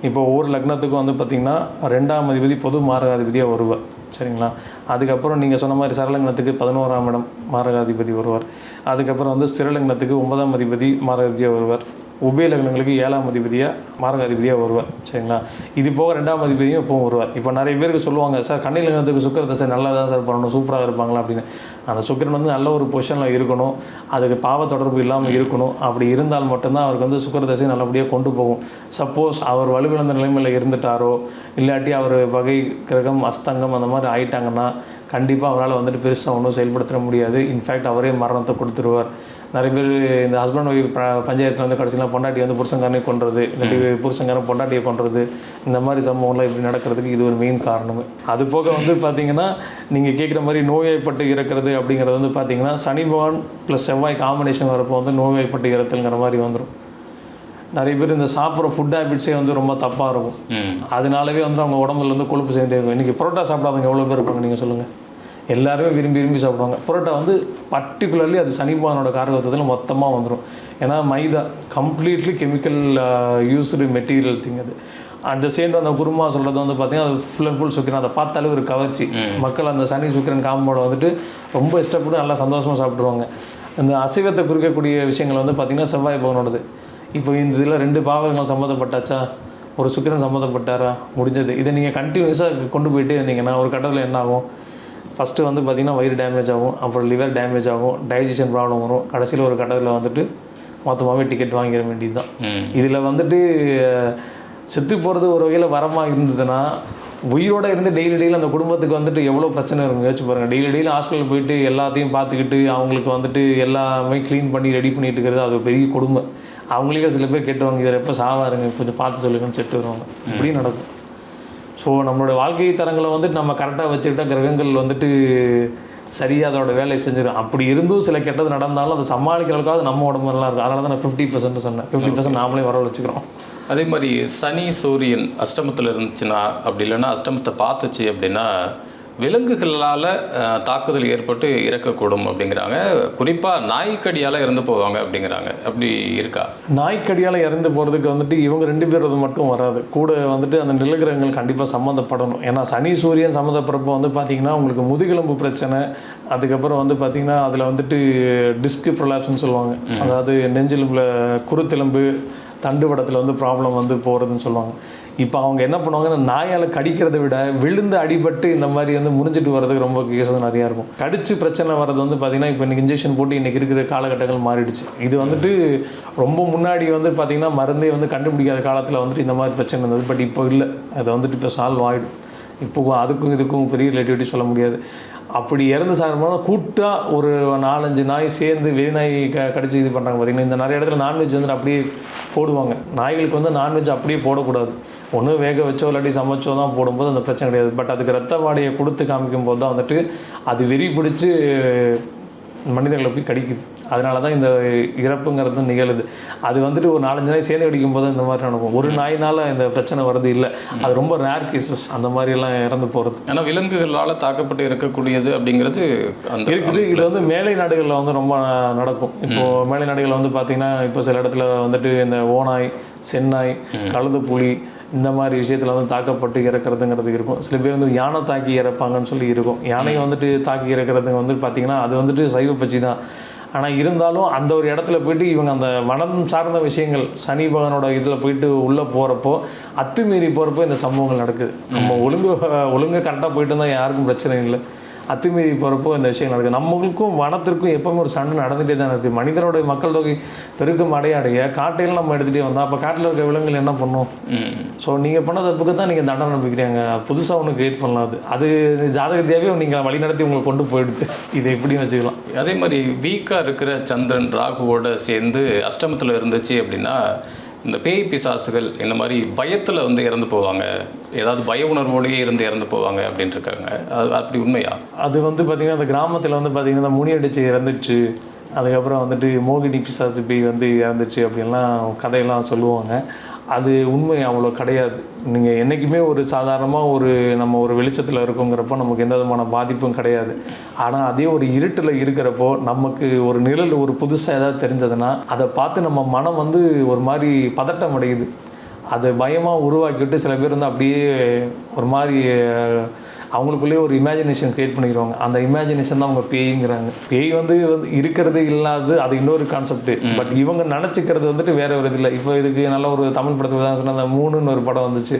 இப்போ ஒவ்வொரு லக்னத்துக்கும் வந்து பார்த்திங்கன்னா 2ஆம் அதிபதி பொது மாரகாதிபதியாக வருவார், சரிங்களா? அதுக்கப்புறம் நீங்கள் சொன்ன மாதிரி சரலக்னத்துக்கு 11ஆம் இடம் மாரகாதிபதி வருவார். அதுக்கப்புறம் வந்து ஸ்திரலக்னத்துக்கு 9ஆம் அதிபதி மாரகாதிபதியாக வருவார். உபய லக்னங்களுக்கு 7ஆம் அதிபதியாக மாரகாதிபதியாக வருவார், சரிங்களா? இது போக 2ஆம் அதிபதியும் எப்பவும் வருவார். இப்போ நிறைய பேருக்கு சொல்லுவாங்க, சார் கன்னி லக்னத்துக்கு சுக்கிர தசை நல்லா தான் சார் பண்ணணும், சூப்பராக இருப்பாங்களா அப்படின்னு. அந்த சுக்கிரன் வந்து நல்ல ஒரு பொசிஷனில் இருக்கணும், அதுக்கு பாவ தொடர்பு இல்லாமல் இருக்கணும். அப்படி இருந்தால் மட்டும்தான் அவருக்கு வந்து சுக்கிர தசை நல்லபடியாக கொண்டு போகும். சப்போஸ் அவர் வலுவிழந்த நிலைமையில் இருந்துட்டாரோ, இல்லாட்டி அவர் வகை கிரகம் அஸ்தங்கம் அந்த மாதிரி ஆயிட்டாங்கன்னா கண்டிப்பாக அவரால் வந்துட்டு பெருசாக ஒன்றும் செயல்படுத்த முடியாது. இன்ஃபேக்ட் அவரே மரணத்தை கொடுத்துருவார். நிறைய பேர் இந்த ஹஸ்பண்ட் ஒய்ஃப் பஞ்சாயத்தில் வந்து கடைசியில் பொண்டாட்டி வந்து புருஷங்காரனே கொன்றது, இல்லாட்டி புருஷங்காரன் பொண்டாட்டியை கொன்றது, இந்த மாதிரி சம்பவங்கள்லாம் இப்படி நடக்கிறதுக்கு இது ஒரு மெயின் காரணம். அது போக வந்து பார்த்திங்கன்னா நீங்கள் கேட்குற மாதிரி நோய்வாய்ப்பட்டு இறக்கிறது அப்படிங்கிறது வந்து பார்த்திங்கன்னா சனி பகவான் ப்ளஸ் செவ்வாய் காம்பினேஷன் வரப்போ வந்து நோய்வாய்ப்பட்டு இறத்தல்ங்கிற மாதிரி வந்துடும். நிறைய பேர் இந்த சாப்பிட்ற ஃபுட் ஹேபிட்ஸே வந்து ரொம்ப தப்பாக இருக்கும். அதனாலவே வந்து அவங்க உடம்புல வந்து கொழுப்பு சேர்ந்தே இருக்கும். இன்றைக்கி பரோட்டா சாப்பிடாதவங்க எவ்வளோ பேர் இருப்பாங்க நீங்கள் சொல்லுங்கள்? எல்லாருமே விரும்பி சாப்பிடுவாங்க. பரோட்டா வந்து பர்டிகுலர்லி அது சனி பகவானோட காரகத்துவத்தில் மொத்தமாக வந்துடும். ஏன்னா maida completely chemical used material thing. அது அந்த சேர்ந்து அந்த குருமா சொல்கிறது வந்து பார்த்திங்கன்னா அது ஃபுல் அண்ட் ஃபுல் சுக்கிரன். அதை பார்த்தாலே ஒரு கவர்ச்சி. மக்கள் அந்த சனி சுக்கிரன் காம்போட வந்துட்டு ரொம்ப இஷ்டப்பட்டு நல்லா சந்தோஷமாக சாப்பிட்ருவாங்க. இந்த அசைவத்தை குறிக்கக்கூடிய விஷயங்கள் வந்து பார்த்திங்கன்னா செவ்வாய் பகவானோடது. இப்போ இந்த இதில் 2 பாவங்கள் சம்மந்தப்பட்டாச்சா, ஒரு சுக்கிரன் சம்மந்தப்பட்டாரா, முடிஞ்சது. இதை நீங்கள் கண்டினியூஸாக கொண்டு போயிட்டே இருந்தீங்கன்னா ஒரு கட்டத்தில் என்ன ஆகும்? ஃபஸ்ட்டு வந்து பார்த்திங்கன்னா வயிறு டேமேஜ் ஆகும், அப்புறம் லிவர் டேமேஜ் ஆகும், டைஜஷன் ப்ராப்ளம் வரும். கடைசியில் ஒரு கட்டத்தில் வந்துட்டு மொத்தமாகவே டிக்கெட் வாங்கிட வேண்டியது தான். இதில் வந்துட்டு செத்து போகிறது ஒரு வகையில் வரமாக இருந்ததுன்னா உயிரோடு இருந்து டெய்லி அந்த குடும்பத்துக்கு வந்துட்டு எவ்வளோ பிரச்சனை இருக்கும் யோசிச்சு பாருங்கள். டெய்லி ஹாஸ்பிட்டல் போயிட்டு எல்லாத்தையும் பார்த்துக்கிட்டு அவங்களுக்கு வந்துட்டு எல்லாமே க்ளீன் பண்ணி ரெடி பண்ணிட்டு இருக்கிறது அது பெரிய கொடுமை. அவங்களுக்கே சில பேர் கேட்டுவாங்க, இதில் எப்போ சாவாருங்க கொஞ்சம் பார்த்து சொல்லுங்கன்னு செட்டு வருவாங்க. இப்படி நடக்கும். ஸோ நம்மளோட வாழ்க்கை தரங்களை வந்துட்டு நம்ம கரெக்டாக வச்சுக்கிட்டா கிரகங்கள் வந்துட்டு சரியாக அதோட வேலையை செஞ்சிடும். அப்படி இருந்தும் சில கெட்டது நடந்தாலும் அதை சமாளிக்கிற அளவுக்காவது நம்ம உடம்பு நல்லா இருக்கும். அதனால தான் நான் 50% சொன்னேன். 50% நாமளே வர வச்சுக்கிறோம். அதே மாதிரி சனி சூரியன் அஷ்டமத்தில் இருந்துச்சுன்னா, அப்படி இல்லைன்னா அஷ்டமத்தை பார்த்துச்சு அப்படின்னா விலங்குகளால் தாக்குதல் ஏற்பட்டு இறக்கக்கூடும் அப்படிங்கிறாங்க. குறிப்பாக நாய்க்கடியால் இறந்து போவாங்க அப்படிங்கிறாங்க. அப்படி இருக்கா? நாய்க்கடியால் இறந்து போகிறதுக்கு வந்துட்டு இவங்க 2 பேர் மட்டும் வராது, கூட வந்துட்டு அந்த நிலகிரகங்கள் கண்டிப்பாக சம்மந்தப்படணும். ஏன்னா சனி சூரியன் சம்மந்தப்படுறப்போ வந்து பார்த்திங்கன்னா உங்களுக்கு முதுகெலும்பு பிரச்சனை, அதுக்கப்புறம் வந்து பார்த்திங்கன்னா அதில் வந்துட்டு டிஸ்க் ப்ரொலாப்ஸ்னு சொல்லுவாங்க. அதாவது நெஞ்செலும்பில் குருத்தெலும்பு தண்டுவடத்தில் வந்து ப்ராப்ளம் வந்து போகிறதுன்னு சொல்லுவாங்க. இப்போ அவங்க என்ன பண்ணுவாங்கன்னா நாயால் கடிக்கிறத விட விழுந்து அடிபட்டு இந்த மாதிரி வந்து முறிஞ்சிட்டு வர்றதுக்கு ரொம்ப கேசஸ் நிறையா இருக்கும். கடிச்சு பிரச்சனை வர்றது வந்து பார்த்திங்கன்னா இப்போ இன்றைக்கி இன்ஜெக்ஷன் போட்டு இன்றைக்கி இருக்கிற காலகட்டங்கள் மாறிடுச்சு. இது வந்துட்டு ரொம்ப முன்னாடி வந்து பார்த்திங்கன்னா மருந்தே வந்து கண்டுபிடிக்காத காலத்தில் வந்துட்டு இந்த மாதிரி பிரச்சனை இருந்தது. பட் இப்போ இல்லை, அதை வந்துட்டு இப்போ சால்வ் ஆகிடும். இப்போ அதுக்கும் இதுக்கும் பெரிய ரிலேட்டிவிட்டி சொல்ல முடியாது. அப்படி இறந்து சாகும்போது கூட்டாக ஒரு 4-5 நாய் சேர்ந்து வெறி நாய் கடிச்சு இது பண்ணுறாங்க பார்த்திங்கன்னா. இந்த நிறைய இடத்துல நான்வெஜ் வந்துட்டு அப்படியே போடுவாங்க. நாய்களுக்கு வந்து நான்வெஜ் அப்படியே போடக்கூடாது. ஒன்று வேக வச்சோ இல்லாட்டி சமைச்சோ தான் போடும்போது அந்த பிரச்சனை கிடையாது. பட் அதுக்கு ரத்த வாடையை கொடுத்து காமிக்கும் போது தான் வந்துட்டு அது வெறி பிடிச்சி மனிதர்களை போய் கடிக்குது. அதனால தான் இந்த இறப்புங்கிறது நிகழுது. அது வந்துட்டு ஒரு 4-5 நாய் சேர்ந்து கடிக்கும் போது இந்த மாதிரி நடக்கும். ஒரு நாயினால் இந்த பிரச்சனை வருது இல்லை, அது ரொம்ப ரேர் கேசஸ் அந்த மாதிரியெல்லாம் இறந்து போகிறது. ஆனால் விலங்குகளால் தாக்கப்பட்டு இருக்கக்கூடியது அப்படிங்கிறது அந்த இருக்குது. இது வந்து மேலை நாடுகளில் வந்து ரொம்ப நடக்கும். இப்போது மேலை நாடுகளில் வந்து பார்த்திங்கன்னா இப்போ சில இடத்துல வந்துட்டு இந்த ஓநாய், சென்னாய், கழுது புலி இந்த மாதிரி விஷயத்தில் வந்து தாக்கப்பட்டு இறக்குறதுங்கிறது இருக்கும். சில பேர் வந்து யானை தாக்கி இறப்பாங்கன்னு சொல்லி இருக்கும். யானையை வந்துட்டு தாக்கி இறக்குறதுங்க வந்து பார்த்திங்கன்னா அது வந்துட்டு சைவ பட்சி தான். ஆனால் இருந்தாலும் அந்த ஒரு இடத்துல போய்ட்டு இவங்க அந்த மனம் சார்ந்த விஷயங்கள் சனி பகவானோட இதில் போயிட்டு உள்ளே போகிறப்போ அத்துமீறி போகிறப்போ இந்த சம்பவங்கள் நடக்குது. நம்ம ஒழுங்காக கரெக்டாக போயிட்டு இருந்தால் யாருக்கும் பிரச்சனை இல்லை. அத்துமீறி போகிறப்போ இந்த விஷயம் நடக்குது. நம்மளுக்கும் வனத்திற்கும் எப்போவுமே ஒரு சண்டை நடந்துகிட்டே தான் இருக்குது. மனிதனோட மக்கள் தொகை பெருக்கம் அடைய காட்டையில் நம்ம எடுத்துகிட்டே வந்தோம். அப்போ காட்டில் இருக்க விலங்குகள் என்ன பண்ணும்? ஸோ நீங்கள் பண்ண தப்புக்கு தான் நீங்கள் தண்டனை அனுப்பிக்கிறீங்க. புதுசாக ஒன்று கிரியேட் பண்ணலாம். அது ஜாதகத்தையாகவே நீங்கள் வழிநடத்தி உங்களை கொண்டு போயிடுது. இதை எப்படின்னு வச்சுக்கலாம். அதே மாதிரி வீக்காக இருக்கிற சந்திரன் ராகுவோட சேர்ந்து அஷ்டமத்தில் இருந்துச்சு அப்படின்னா இந்த பேய் பிசாசுகள் இந்த மாதிரி பயத்தில் வந்து இறந்து போவாங்க, ஏதாவது பய உணர்வோடையே இருந்து இறந்து போவாங்க அப்படின்ட்டு இருக்காங்க. அது அப்படி உண்மையா? அது வந்து பார்த்திங்கன்னா அந்த கிராமத்தில் வந்து பார்த்திங்கன்னா முனி அடிச்சு இறந்துச்சு, அதுக்கப்புறம் வந்துட்டு மோகினி பிசாசு பேய் வந்து இறந்துச்சு அப்படின்லாம் கதையெல்லாம் சொல்லுவாங்க. அது உண்மை அவ்வளோ கிடையாது. நீங்கள் என்றைக்குமே ஒரு சாதாரணமாக நம்ம ஒரு வெளிச்சத்தில் இருக்கோங்கிறப்போ நமக்கு எந்த விதமான பாதிப்பும் கிடையாது. ஆனால் அதே ஒரு இருட்டில் இருக்கிறப்போ நமக்கு ஒரு நிழல் ஒரு புதுசாக ஏதாவது தெரிஞ்சதுன்னா அதை பார்த்து நம்ம மனம் வந்து ஒரு மாதிரி பதட்டம் அடையுது. அது பயமாக உருவாக்கிட்டு சில பேர் வந்து அப்படியே ஒரு மாதிரி அவங்களுக்குள்ளேயே ஒரு இமேஜினேஷன் க்ரியேட் பண்ணிடுவாங்க. அந்த இமேஜினேஷன் தான் அவங்க பேய்ங்கிறாங்க. பேய் வந்து இருக்கிறது இல்லாது அது இன்னொரு கான்செப்ட். பட் இவங்க நினச்சிக்கிறது வந்துட்டு வேற ஒரு இது இல்லை. இப்போ இதுக்கு நல்ல ஒரு தமிழ் படத்தில் தான் சொன்ன அந்த 3ன்னு ஒரு படம் வந்துச்சு,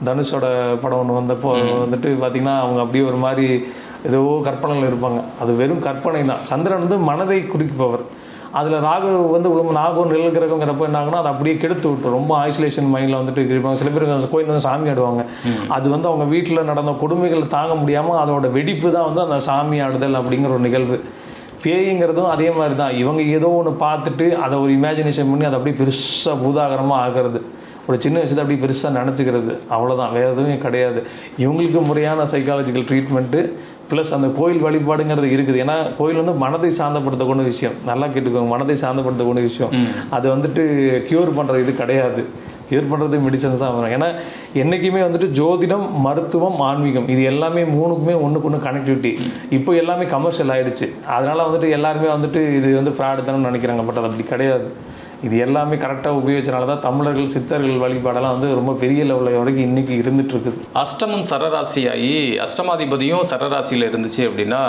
தனுஷோட படம் ஒன்று வந்தப்போ வந்துட்டு பார்த்திங்கன்னா அவங்க அப்படியே ஒரு மாதிரி ஏதோ கற்பனைகள் இருப்பாங்க. அது வெறும் கற்பனை தான். சந்திரன் வந்து மனதை குறிப்பவர். அதில் ராகு வந்து நாகம் நிழல் கிரகங்கிறப்போ என்ன ஆகுனா அது அப்படியே கெடுத்து விட்டு ரொம்ப ஐசோலேஷன் மைண்டில் வந்துட்டு இருப்பாங்க. சில பேர் அந்த கோயில் வந்து சாமி ஆடுவாங்க. அது வந்து அவங்க வீட்டில் நடந்த கொடுமைகள் தாங்க முடியாமல் அதோட வெடிப்பு தான் வந்து அந்த சாமி ஆடுதல் அப்படிங்கிற ஒரு நிகழ்வு. பேய்ங்கிறதும் அதே மாதிரி தான். இவங்க ஏதோ ஒன்று பார்த்துட்டு அதை ஒரு இமேஜினேஷன் பண்ணி அதை அப்படியே பெருசாக பூதாகரமாக ஆகிறது. ஒரு சின்ன விஷயத்தை அப்படி பெருசாக நினச்சிக்கிறது, அவ்வளோதான், வேறு எதுவும் கிடையாது. இவங்களுக்கு முறையான சைக்காலஜிக்கல் ட்ரீட்மெண்ட்டு ப்ளஸ் அந்த கோயில் வழிபாடுங்கிறது இருக்குது. ஏன்னா கோயில் வந்து மனதை சார்ந்தப்படுத்தக்கூடிய விஷயம். நல்லா கேட்டுக்கோங்க, மனதை சார்ந்தப்படுத்தக்கூடிய விஷயம். அது வந்துட்டு க்யூர் பண்ணுற இது கிடையாது. க்யூர் பண்ணுறது மெடிசன்ஸ் தான் வரும். ஏன்னா என்றைக்குமே வந்துட்டு ஜோதிடம், மருத்துவம், ஆன்மீகம் இது எல்லாமே 3க்குமே ஒன்றுக்கு ஒன்று கனெக்டிவிட்டி. இப்போ எல்லாமே கமர்ஷியல் ஆகிடுச்சு. அதனால் வந்துட்டு எல்லாருமே வந்துட்டு இது வந்து ஃப்ராடு தானே நினைக்கிறாங்க. பட் அது அப்படி கிடையாது. இது எல்லாமே கரெக்டாக உபயோகிச்சனால தான் தமிழர்கள் சித்தர்கள் வழிபாடெல்லாம் வந்து ரொம்ப பெரிய லெவலில் வரைக்கும் இன்றைக்கி இருந்துகிட்டு இருக்குது. அஷ்டமம் சரராசியாகி அஷ்டமாதிபதியும் சரராசியில் இருந்துச்சு அப்படின்னா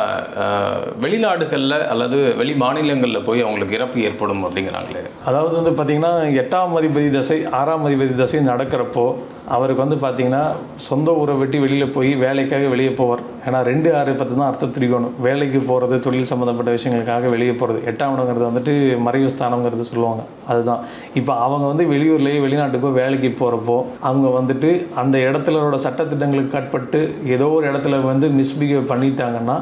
வெளிநாடுகளில் அல்லது வெளி மாநிலங்களில் போய் அவங்களுக்கு இறப்பு ஏற்படும் அப்படிங்கிறாங்களே. அதாவது வந்து பார்த்திங்கன்னா 8ஆம் அதிபதி தசை 6ஆம் அதிபதி தசை நடக்கிறப்போ அவருக்கு வந்து பார்த்திங்கன்னா சொந்த ஊரை விட்டு வெளியில் போய் வேலைக்காக வெளியே போவார். ஏன்னா 2, 6, 10 தான் அர்த்த திரிகோணம். வேலைக்கு போகிறது, தொழில் சம்மந்தப்பட்ட விஷயங்களுக்காக வெளியே போகிறது. 8ஆம் இடங்கிறது வந்துட்டு மறைவு ஸ்தானங்கிறது சொல்லுவாங்க. அதுதான் இப்போ அவங்க வந்து வெளியூர்லேயே வெளிநாட்டுக்கோ வேலைக்கு போகிறப்போ அவங்க வந்துட்டு அந்த இடத்துலோட சட்டத்திட்டங்களுக்கு கட்பட்டு ஏதோ ஒரு இடத்துல வந்து மிஸ்பிஹேவ் பண்ணிட்டாங்கன்னா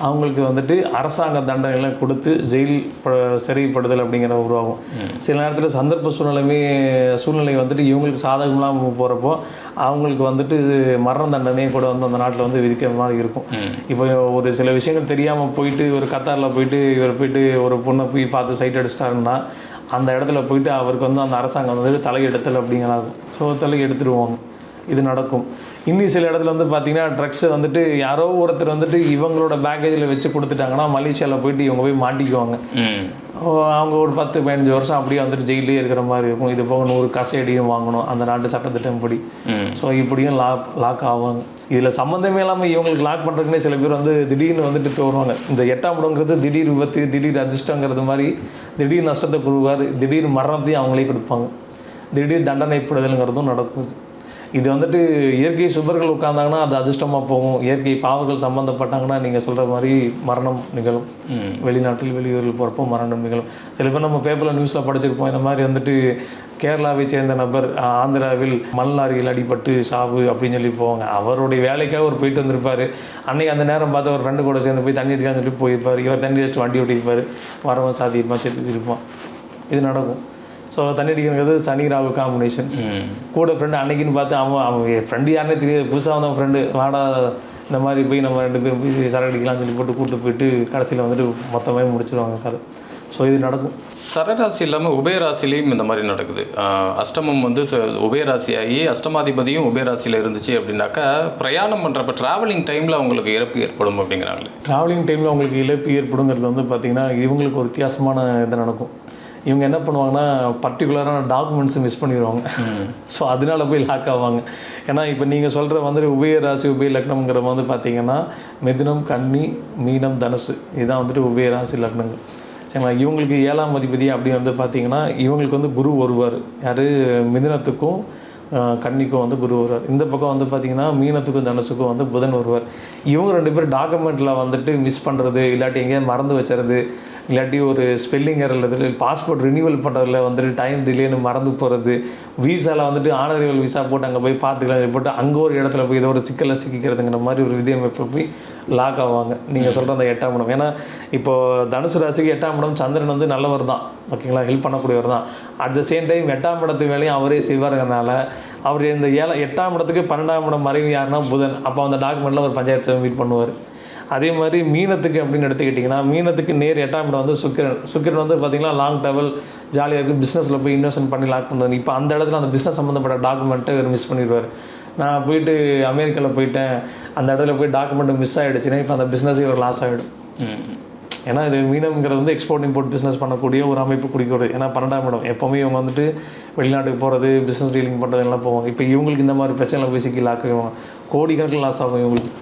அவங்களுக்கு வந்துட்டு அரசாங்க தண்டனைலாம் கொடுத்து ஜெயில் சிறைப்படுதல் அப்படிங்கிற உருவாகும். சில நேரத்தில் சந்தர்ப்ப சூழ்நிலை வந்துட்டு இவங்களுக்கு சாதகமாக போகிறப்போ அவங்களுக்கு வந்துட்டு மரண தண்டனையை கூட வந்து அந்த நாட்டில் வந்து விதிக்கிற மாதிரி இருக்கும். இப்போ ஒரு சில விஷயங்கள் தெரியாமல் போயிட்டு ஒரு கத்தாரில் போயிட்டு இவர் போயிட்டு ஒரு பொண்ணை போய் பார்த்து சைட் அடிச்சிட்டாருன்னா அந்த இடத்துல போயிட்டு அவருக்கு வந்து அந்த அரசாங்கம் வந்துட்டு தலையெடுத்தல் அப்படிங்கிறாகும். ஸோ தலையெடுத்துருவாங்க. இது நடக்கும். இன்னும் சில இடத்துல வந்து பார்த்திங்கன்னா ட்ரக்ஸை வந்துட்டு யாரோ ஒருத்தர் வந்துட்டு இவங்களோட பேக்கேஜில் வச்சு கொடுத்துட்டாங்கன்னா மலேசியாவில் போயிட்டு இவங்க போய் மாட்டிக்குவாங்க. அவங்க ஒரு 10-15 வருஷம் அப்படியே வந்துட்டு ஜெயிலே இருக்கிற மாதிரி இருக்கும். இது போக 100 கசையடியும் வாங்கணும் அந்த நாட்டு சட்டத்திட்டம் படி. ஸோ இப்படியும் லாக் ஆவாங்க. இதில் சம்மந்தமே இல்லாமல் இவங்களுக்கு லாக் பண்ணுறதுக்குனே சில பேர் வந்து திடீர்னு வந்துட்டு தோறுவாங்க. இந்த 8ஆம் இடங்கிறது திடீர் விபத்து, திடீர் அதிர்ஷ்டங்கிறது மாதிரி திடீர் நஷ்டத்தை கொடுவார், திடீர் மரணத்தையும் அவங்களே கொடுப்பாங்க, திடீர் தண்டனைப்படுதலுங்கிறதும் நடக்குது. இது வந்துட்டு இயற்கை சுபர்கள் உட்கார்ந்தாங்கன்னா அது அதிர்ஷ்டமாக போகும். இயற்கை பாவங்கள் சம்மந்தப்பட்டாங்கன்னா நீங்கள் சொல்கிற மாதிரி மரணம் நிகழும். வெளிநாட்டில் வெளியூரில் போகிறப்போ மரணம் நிகழும். சில பேர் நம்ம பேப்பரில் நியூஸில் படிச்சிருப்போம். இந்த மாதிரி வந்துட்டு கேரளாவை சேர்ந்த நபர் ஆந்திராவில் மண் லாரியில் அடிபட்டு சாவு அப்படின்னு சொல்லி போவாங்க. அவருடைய வேலைக்காக அவர் போயிட்டு வந்திருப்பார். அன்றைக்கி அந்த நேரம் பார்த்து அவர் ஃப்ரெண்டு கூட சேர்ந்து போய் தண்ணி அடிக்கான்னு சொல்லி போயிருப்பார். இவர் தண்ணி அடிச்சுட்டு வண்டி ஓட்டியிருப்பார். வரவன் சாத்தியிருப்பான், செத்து இருப்பான். இது நடக்கும். ஸோ தண்ணி அடிக்கிறது சனி ராகு காம்பினேஷன். கூட ஃப்ரெண்டு அன்னைக்குன்னு பார்த்து அவன் ஃப்ரெண்டு யாருன்னே தெரியாது, புதுசாக வந்தவன் ஃப்ரெண்டு வாடா இந்த மாதிரி போய் நம்ம 2 பேரும் போய் சரக்கு அடிக்கலாம்னு சொல்லி போட்டு கூப்பிட்டு போயிட்டு கடைசியில் வந்துட்டு மொத்தமாக முடிச்சிடுவாங்க கதை. ஸோ இது நடக்கும். சரராசி இல்லாமல் உபயராசிலையும் இந்த மாதிரி நடக்குது. அஷ்டமம் வந்து உபயராசியாகி அஷ்டமாதிபதியும் உபயராசியில் இருந்துச்சு அப்படின்னாக்கா பிரயாணம் பண்ணுறப்ப ட்ராவலிங் டைமில் அவங்களுக்கு இறப்பு ஏற்படும் அப்படிங்கிறாங்களே. ட்ராவலிங் டைமில் அவங்களுக்கு இழப்பு ஏற்படுங்கிறது வந்து பார்த்திங்கன்னா இவங்களுக்கு ஒரு வித்தியாசமான இது நடக்கும். இவங்க என்ன பண்ணுவாங்கன்னா பர்டிகுலரான டாக்குமெண்ட்ஸை மிஸ் பண்ணிடுவாங்க. ஸோ அதனால போய் லாக் ஆவாங்க. ஏன்னா இப்போ நீங்கள் சொல்கிற வந்து உபயராசி உபய லக்னம்ங்கிற வந்து பார்த்திங்கன்னா மிதுனம், கன்னி, மீனம், தனுசு இதுதான் வந்துட்டு உபயராசி லக்னங்கள். சரிங்களா? இவங்களுக்கு 7ஆம் அதிபதி அப்படி வந்து பார்த்திங்கன்னா இவங்களுக்கு வந்து குரு வருவார். யார்? மிதுனத்துக்கும் கன்னிக்கும் வந்து குரு வருவார். இந்த பக்கம் வந்து பார்த்திங்கன்னா மீனத்துக்கும் தனுசுக்கும் வந்து புதன் வருவார். இவங்க 2 பேர் டாக்குமெண்ட்டில் வந்துட்டு மிஸ் பண்ணுறது, இல்லாட்டி எங்கேயாவது மறந்து வச்சுறது, இல்லாட்டி ஒரு ஸ்பெல்லிங் எரர், பாஸ்போர்ட் ரினியூவல் பண்ணுறதுல வந்துட்டு டைம் டிலேன்னு மறந்து போகிறது, வீசாவில் வந்துட்டு ஆனரிவல் விசா போட்டு அங்கே போய் பார்த்துக்கலாம் போட்டு அங்கே ஒரு இடத்துல போய் ஏதோ ஒரு சிக்கலை சிக்கிக்கிறதுங்கிற மாதிரி ஒரு விதியமைப்பை போய் லாக் ஆவாங்க. நீங்கள் சொல்கிற அந்த 8ஆம் இடம், ஏன்னா இப்போது தனுசு ராசிக்கு 8ஆம் இடம் சந்திரன் வந்து நல்லவர் தான், ஓகேங்களா, ஹெல்ப் பண்ணக்கூடியவர் தான். அட் த சேம் டைம் 8ஆம் இடத்து வேலையும் அவரே செய்வாருங்கிறனால அவர் இந்த 8ஆம் இடத்துக்கு 12ஆம் இடம் மறைவு யாருன்னா புதன். அப்போ அந்த டாக்குமெண்ட்டில் ஒரு பஞ்சாயத்து மீட் பண்ணுவார். அதே மாதிரி மீனத்துக்கு அப்படின்னு எடுத்துக்கிட்டிங்கன்னா மீனத்துக்கு நேர் 8ஆம் இடம் வந்து சுக்கிரன் வந்து பார்த்திங்கன்னா லாங் ட்ராவல் ஜாலியாக இருக்குது, பிஸ்னஸில் போய் இன்வெஸ்ட்மெண்ட் பண்ணி லாக் பண்ணுறது. இப்போ அந்த இடத்துல அந்த பிஸ்னஸ் சம்மந்தப்பட்ட டாக்குமெண்ட்டை இவர் மிஸ் பண்ணிடுவார். நான் போயிட்டு அமெரிக்காவில் போயிட்டேன், அந்த இடத்துல போய் டாக்குமெண்ட் மிஸ் ஆகிடுச்சுன்னா இப்போ அந்த பிஸ்னஸே ஒரு லாஸ் ஆகிடும். ஏன்னா இது மீனம்ங்கிறது வந்து எக்ஸ்போர்ட் இம்போர்ட் பிஸ்னஸ் பண்ணக்கூடிய ஒரு அமைப்பு குறிக்கிறது. ஏன்னா 12ஆம் இடம் எப்போவுமே இவங்க வந்துட்டு வெளிநாட்டுக்கு போகிறது, பிஸ்னஸ் டீலிங் பண்ணுறது எல்லாம் போவாங்க. இப்போ இவங்களுக்கு இந்த மாதிரி பிரச்சனையில் போய் சிக்கி லாக் ஆகுவாங்க, கோடிக்கணக்கில் லாஸ் ஆகும் இவங்களுக்கு.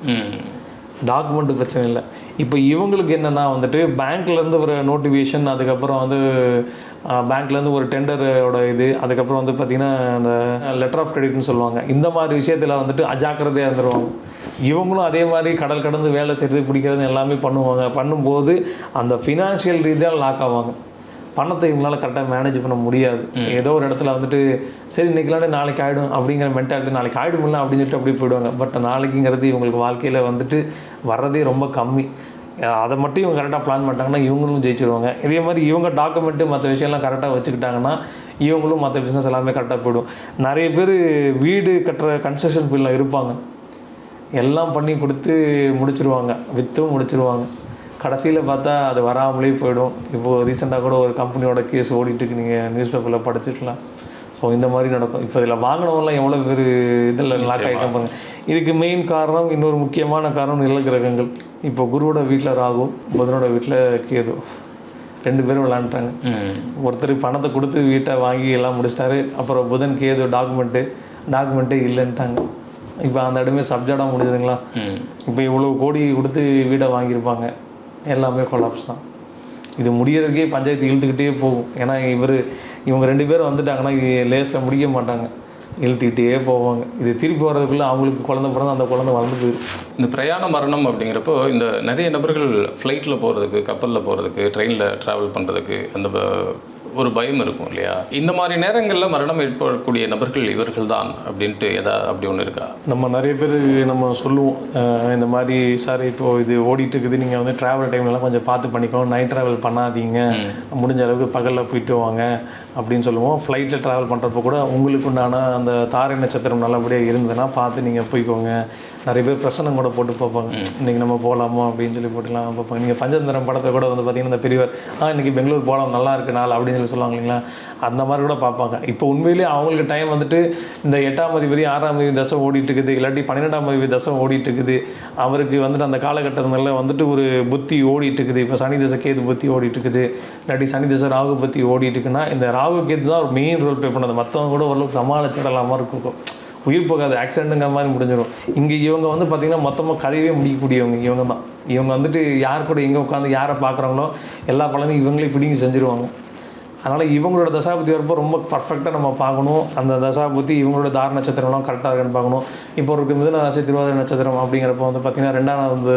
டாக்குமெண்ட்டு பிரச்சனை இல்லை. இப்போ இவங்களுக்கு என்னென்னா வந்துட்டு பேங்க்லேருந்து ஒரு நோட்டிஃபிகேஷன், அதுக்கப்புறம் வந்து பேங்க்லேருந்து ஒரு டெண்டரோட இது, அதுக்கப்புறம் வந்து பார்த்திங்கன்னா அந்த லெட்டர் ஆஃப் கிரெடிட்னு சொல்லுவாங்க. இந்த மாதிரி விஷயத்தில் வந்துட்டு அஜாக்கிரதையாக இருந்துருவாங்க. இவங்களும் அதே மாதிரி கடல் கடந்து வேலை செய்கிறது பிடிக்கிறது எல்லாமே பண்ணுவாங்க. பண்ணும்போது அந்த ஃபினான்ஷியல் ரீதியாக லாக் ஆவாங்க. பணத்தை இவங்களால் கரெக்டாக மேனேஜ் பண்ண முடியாது. ஏதோ ஒரு இடத்துல வந்துட்டு சரி இன்றைக்கி நாளைக்கு ஆகிடும் அப்படிங்கிற மென்டாலிட்டி, நாளைக்கு ஆகிடும் இல்லை அப்படின்னு சொல்லிட்டு அப்படியே போயிடுவாங்க. பட் நாளைக்குங்கிறது இவங்களுக்கு வாழ்க்கையில் வந்துட்டு வர்றதே ரொம்ப கம்மி. அதை மட்டும் இவங்க கரெக்டாக பிளான் பண்ணிட்டாங்கன்னா இவங்களும் ஜெயிச்சிருவாங்க. இதே மாதிரி இவங்க டாக்குமெண்ட்டு மற்ற விஷயம்லாம் கரெக்டாக வச்சுக்கிட்டாங்கன்னா இவங்களும் மற்ற பிஸ்னஸ் எல்லாமே கரெக்டாக போய்டும். நிறைய பேர் வீடு கட்டுற கன்ஸ்ட்ரக்ஷன் ஃபீல்டில் இருப்பாங்க, எல்லாம் பண்ணி கொடுத்து முடிச்சிருவாங்க, விற்றும் முடிச்சிருவாங்க. கடைசியில் பார்த்தா அது வராமலே போயிடும். இப்போது ரீசெண்டாக கூட ஒரு கம்பெனியோட கேஸ் ஓடிட்டுருக்கு, நீங்கள் நியூஸ் பேப்பரில் படிச்சுக்கலாம். ஸோ இந்த மாதிரி நடக்கும். இப்போ இதில் வாங்கினவங்களாம் எவ்வளோ பேர் இதில் லாக் ஆகிட்டாங்க பாருங்க. இதுக்கு மெயின் காரணம், இன்னொரு முக்கியமான காரணம் நில கிரகங்கள். இப்போ குருவோட வீட்டில் ராகு, புதனோட வீட்டில் கேது, 2 பேரும் விளாண்டுட்டாங்க. ஒருத்தர் பணத்தை கொடுத்து வீட்டை வாங்கி எல்லாம் முடிச்சிட்டாரு, அப்புறம் புதன் கேது டாக்குமெண்ட்டே இல்லைன்ட்டாங்க. இப்போ அந்த இடமே சப்ஜெக்டாக முடிஞ்சதுங்களா. இப்போ இவ்வளோ கோடி கொடுத்து வீடை வாங்கியிருப்பாங்க, எல்லாமே கொலாப்ஸ் தான். இது முடியறதுக்கே பஞ்சாயத்து இழுத்துக்கிட்டே போகும். ஏன்னா இவங்க 2 பேரும் வந்துட்டாங்கன்னா லேஸில் முடிக்க மாட்டாங்க, இழுத்துக்கிட்டே போவாங்க. இது திருப்பி வர்றதுக்குள்ளே அவங்களுக்கு குழந்தை பிறந்து அந்த குழந்தை வளர்ந்து போயிடும். இந்த பிரயாண மரணம் அப்படிங்கிறப்போ இந்த நிறைய நபர்கள் ஃப்ளைட்டில் போகிறதுக்கு, கப்பலில் போகிறதுக்கு, ட்ரெயினில் ட்ராவல் பண்ணுறதுக்கு அந்த ஒரு பயம் இருக்கும் இல்லையா? இந்த மாதிரி நேரங்களில் மரணம் ஏற்படக்கூடிய நபர்கள் இவர்கள் தான் அப்படின்ட்டு அப்படி ஒன்று இருக்கா? நம்ம நிறைய பேர் நம்ம சொல்லுவோம் இந்த மாதிரி, சார் இப்போது இது ஓடிட்டு இருக்குது, நீங்கள் வந்து ட்ராவல் டைம்லலாம் கொஞ்சம் பார்த்து பண்ணிக்கணும், நைட் ட்ராவல் பண்ணாதீங்க, முடிஞ்ச அளவுக்கு பகலில் போயிட்டு வாங்க அப்படின்னு சொல்லுவோம். ஃப்ளைட்டில் ட்ராவல் பண்ணுறப்போ கூட உங்களுக்கு உண்டான அந்த தாரை நட்சத்திரம் நல்லபடியாக இருந்ததுன்னா பார்த்து நீங்கள் போய்க்கோங்க. நிறைய பேர் பிரசனம் கூட போட்டு பார்ப்பாங்க, இன்றைக்கி நம்ம போகலாமா அப்படின்னு சொல்லி போட்டுலாம் பார்ப்பாங்க. நீங்கள் பஞ்சதந்திரம் படத்தை கூட வந்து பார்த்திங்கன்னா இந்த பெரியவர் இன்றைக்கி பெங்களூர் போகலாம், நல்லா இருக்கு நாள் அப்படின்னு சொல்லி சொல்லுவாங்க இல்லைங்களா, அந்த மாதிரி கூட பார்ப்பாங்க. இப்போ உண்மையிலேயே அவங்களுக்கு டைம் வந்துட்டு இந்த 8ஆம் அதிபதி 6ஆம் அதிபதி தசை ஓடிட்டு இருக்குது, இல்லாட்டி 12ஆம் அதிபதி தசை ஓடிட்டு இருக்குது. அவருக்கு வந்துட்டு அந்த காலகட்டங்களில் வந்துட்டு ஒரு புத்தி ஓடிட்டு இருக்குது. இப்போ சனி தசை கேது புத்தி ஓடிட்டு இருக்குது, இல்லாட்டி சனி தசை ராகு புத்தி ஓடிட்டு இருக்குன்னா இந்த ராகு கேது தான் ஒரு மெயின் ரோல் ப்ளே பண்ணது. மற்றவங்க கூட ஓரளவுக்கு சமாளிச்சிடலாமா இருக்கும், உயிர் போகாது, ஆக்சிடென்ட்டுங்கிற மாதிரி முடிஞ்சிடும். இங்கே இவங்க வந்து பார்த்திங்கன்னா மொத்தமாக கதையவே முடிக்கக்கூடியவங்க இவங்க தான். இவங்க வந்துட்டு யார் கூட எங்கே உட்காந்து யாரை பார்க்குறாங்களோ எல்லா பலனையும் இவங்களே பிடிங்கி செஞ்சுருவாங்க. அதனால் இவங்களோட தசாபுத்தி வரப்போ ரொம்ப பர்ஃபெக்டாக நம்ம பார்க்கணும். அந்த தசாபுத்தி இவங்களோட தார நட்சத்திரம்லாம் கரெக்டாக இருக்குன்னு பார்க்கணும். இப்போ ஒரு மிதுன ராசி திருவாதிரை நட்சத்திரம் அப்படிங்கிறப்போ வந்து பார்த்திங்கன்னா 2ஆவது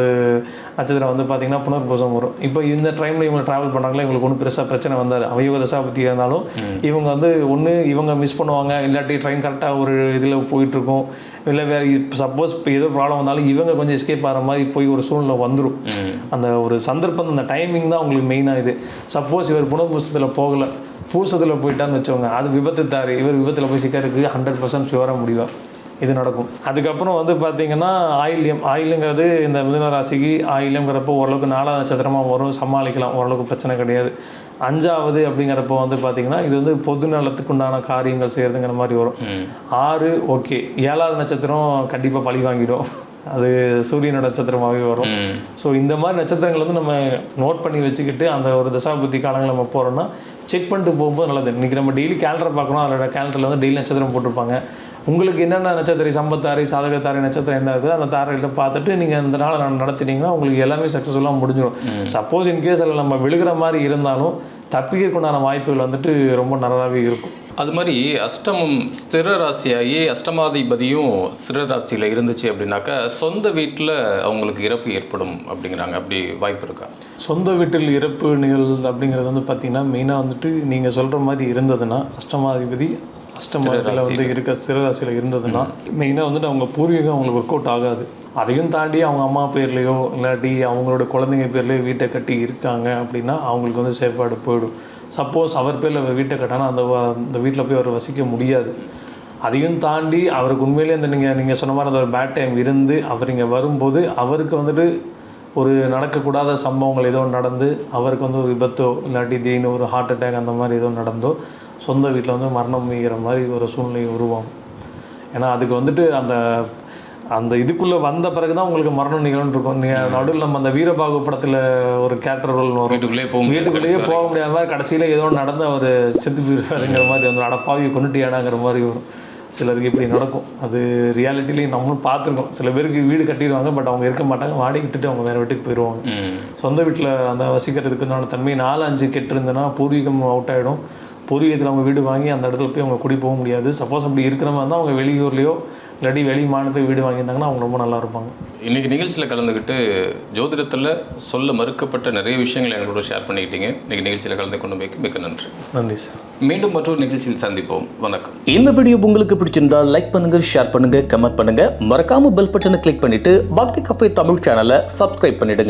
நட்சத்திரம் வந்து பார்த்திங்கன்னா புனர்பூசம் வரும். இப்போ இந்த டைமில் இவங்க ட்ராவல் பண்ணுறாங்களே, இவங்களுக்கு ஒன்றும் பெருசாக பிரச்சனை வந்தார். அவங்க தசாபுத்தி இருந்தாலும் இவங்க வந்து ஒன்று இவங்க மிஸ் பண்ணுவாங்க, இல்லாட்டி ட்ரெயின் கரெக்டாக ஒரு இதில் போயிட்டுருக்கும், இல்லை வேறு சப்போஸ் இப்போ ஏதோ ப்ராப்ளம் வந்தாலும் இவங்க கொஞ்சம் எஸ்கேப் ஆகிற மாதிரி போய் ஒரு சூழ்நிலை வந்துடும். அந்த ஒரு சந்தர்ப்பம், அந்த டைமிங் தான் உங்களுக்கு மெயினாக இது. சப்போஸ் இவர் புனர்பூசத்தில் போகலை, பூசத்தில் போயிட்டான்னு வச்சவங்க, அது விபத்து தாரு, இவர் விபத்தில் போய் சிக்கருக்கு 100% ஷுவராக முடிவார், இது நடக்கும். அதுக்கப்புறம் வந்து பார்த்திங்கன்னா ஆயில்யங்கிறது இந்த மிதுன ராசிக்கு ஆயில்யங்கிறப்போ ஓரளவுக்கு 4ஆவது நட்சத்திரமாக வரும், சமாளிக்கலாம், ஓரளவுக்கு பிரச்சனை கிடையாது. 5ஆவது அப்படிங்கிறப்போ வந்து பார்த்திங்கன்னா இது வந்து பொது நலத்துக்கு உண்டான காரியங்கள் செய்கிறதுங்கிற மாதிரி வரும். 6 ஓகே. 7ஆவது நட்சத்திரம் கண்டிப்பாக பழி வாங்கிடும், அது சூரியனோட நட்சத்திரமாகவே வரும். ஸோ இந்த மாதிரி நட்சத்திரங்கள் வந்து நம்ம நோட் பண்ணி வச்சுக்கிட்டு அந்த ஒரு தசாபுத்தி காலங்கள் நம்ம போகிறோன்னா செக் பண்ணிட்டு போகும்போது நல்லது. இன்றைக்கி நம்ம டெய்லி கேலண்டரை பார்க்குறோம், அதோட கேலண்டரில் வந்து டெய்லி நட்சத்திரம் போட்டிருப்பாங்க. உங்களுக்கு என்னென்ன நட்சத்திரம், சம்பத்தாரை சாதகத்தாரை நட்சத்திரம் என்ன இருக்குது அந்த தாரையில் பார்த்துட்டு நீங்கள் இந்த நாளை நடத்திட்டீங்கன்னா உங்களுக்கு எல்லாமே சக்ஸஸ்ஃபுல்லாக முடிஞ்சிடும். சப்போஸ் இன்கேஸ் அதில் நம்ம விழுகிற மாதிரி இருந்தாலும் தப்பிக்கிறதுக்குண்டான வாய்ப்புகள் வந்துட்டு ரொம்ப நல்லாவே இருக்கும். அது மாதிரி அஷ்டமம் ஸ்திர ராசியாகி அஷ்டமாதிபதியும் ஸ்திர ராசியில் இருந்துச்சு அப்படின்னாக்கா சொந்த வீட்டில் அவங்களுக்கு இறப்பு ஏற்படும் அப்படிங்கிறாங்க. அப்படி வாய்ப்பு இருக்கா? சொந்த வீட்டில் இறப்பு நிகழ்வு அப்படிங்கிறது வந்து பார்த்திங்கன்னா மெயினாக வந்துட்டு நீங்கள் சொல்கிற மாதிரி இருந்ததுன்னா அஷ்டமாதிபதி அஷ்டமத்தில் வந்து இருக்க ஸ்திரராசியில் இருந்ததுன்னா மெயினாக வந்துட்டு அவங்க பூர்வீகம் அவங்களுக்கு ஒர்க் அவுட் ஆகாது. அதையும் தாண்டி அவங்க அம்மா பேர்லேயோ இல்லாட்டி அவங்களோட குழந்தைங்க பேர்லேயோ வீட்டை கட்டி இருக்காங்க அப்படின்னா அவங்களுக்கு வந்து சேஃபாடு போயிடும். சப்போஸ் அவர் பேரில் அவர் வீட்டை கட்டினா அந்த வீட்டில் போய் அவர் வசிக்க முடியாது. அதையும் தாண்டி அவருக்கு உண்மையிலே அந்த நீங்கள் சொன்ன மாதிரி அந்த ஒரு பேட் டைம் இருந்து அவர் இங்கே வரும்போது அவருக்கு வந்துட்டு ஒரு நடக்கக்கூடாத சம்பவங்கள் ஏதோ நடந்து அவருக்கு வந்து ஒரு விபத்தோ இல்லாட்டி திடீர்னு ஒரு ஹார்ட் அட்டாக் அந்த மாதிரி ஏதோ நடந்தோ சொந்த வீட்டில் வந்து மரணம் மீகிற மாதிரி ஒரு சூழ்நிலை உருவாகும். ஏன்னா அதுக்கு வந்துட்டு அந்த இதுக்குள்ளே வந்த பிறகு தான் உங்களுக்கு மரணம் நிகழ்ன்னு இருக்கும். நீங்கள் நடுவில் நம்ம அந்த வீரபாகு படத்தில் ஒரு கேரக்டர் ரோல் வரும், வீட்டுக்குள்ளேயே போக முடியாத மாதிரி கடைசியில் ஏதோ நடந்து அவர் செத்து போயிருக்காருங்கிற மாதிரி வந்து அடப்பாவி கொண்டுட்டியாடாங்கிற மாதிரி வரும். சிலருக்கு இப்படி நடக்கும். அது ரியாலிட்டிலையும் நம்மளும் பார்த்துருக்கோம். சில பேருக்கு வீடு கட்டிடுவாங்க, பட் அவங்க இருக்க மாட்டாங்க, வாடகை விட்டுட்டு அவங்க வேறு வீட்டுக்கு போயிடுவாங்க. சொந்த வீட்டில் அந்த வசிக்கிறதுக்குண்டான தன்மை 4-5 கெட்டு இருந்ததுன்னா பூர்வீகம் அவுட் ஆகிடும். பூர்வீகத்தில் அவங்க வீடு வாங்கி அந்த இடத்துல போய் அவங்க குடி போக முடியாது. சப்போஸ் அப்படி இருக்கிற மாதிரி தான் அவங்க வெளியூர்லேயோ இல்லாட்டி வெளி மாநிலத்தில் வீடு வாங்கியிருந்தாங்கன்னா அவங்க ரொம்ப நல்லா இருப்பாங்க. இன்றைக்கி நிகழ்ச்சியில் கலந்துக்கிட்டு ஜோதிடத்தில் சொல்ல மறுக்கப்பட்ட நிறைய விஷயங்களை எங்களோட ஷேர் பண்ணிக்கிட்டீங்க. இன்றைக்கி நிகழ்ச்சியில் கலந்து கொண்டு மிக்க நன்றி. நன்றி சார். மீண்டும் மற்றொரு நிகழ்ச்சியில் சந்திப்போம். வணக்கம். இந்த வீடியோ உங்களுக்கு பிடிச்சிருந்தா லைக் பண்ணுங்க, ஷேர் பண்ணுங்க, கமெண்ட் பண்ணுங்க. மறக்காம பெல் பட்டனை கிளிக் பண்ணிட்டு பக்தி கஃபே தமிழ் சேனலை சப்ஸ்கிரைப் பண்ணிடுங்க.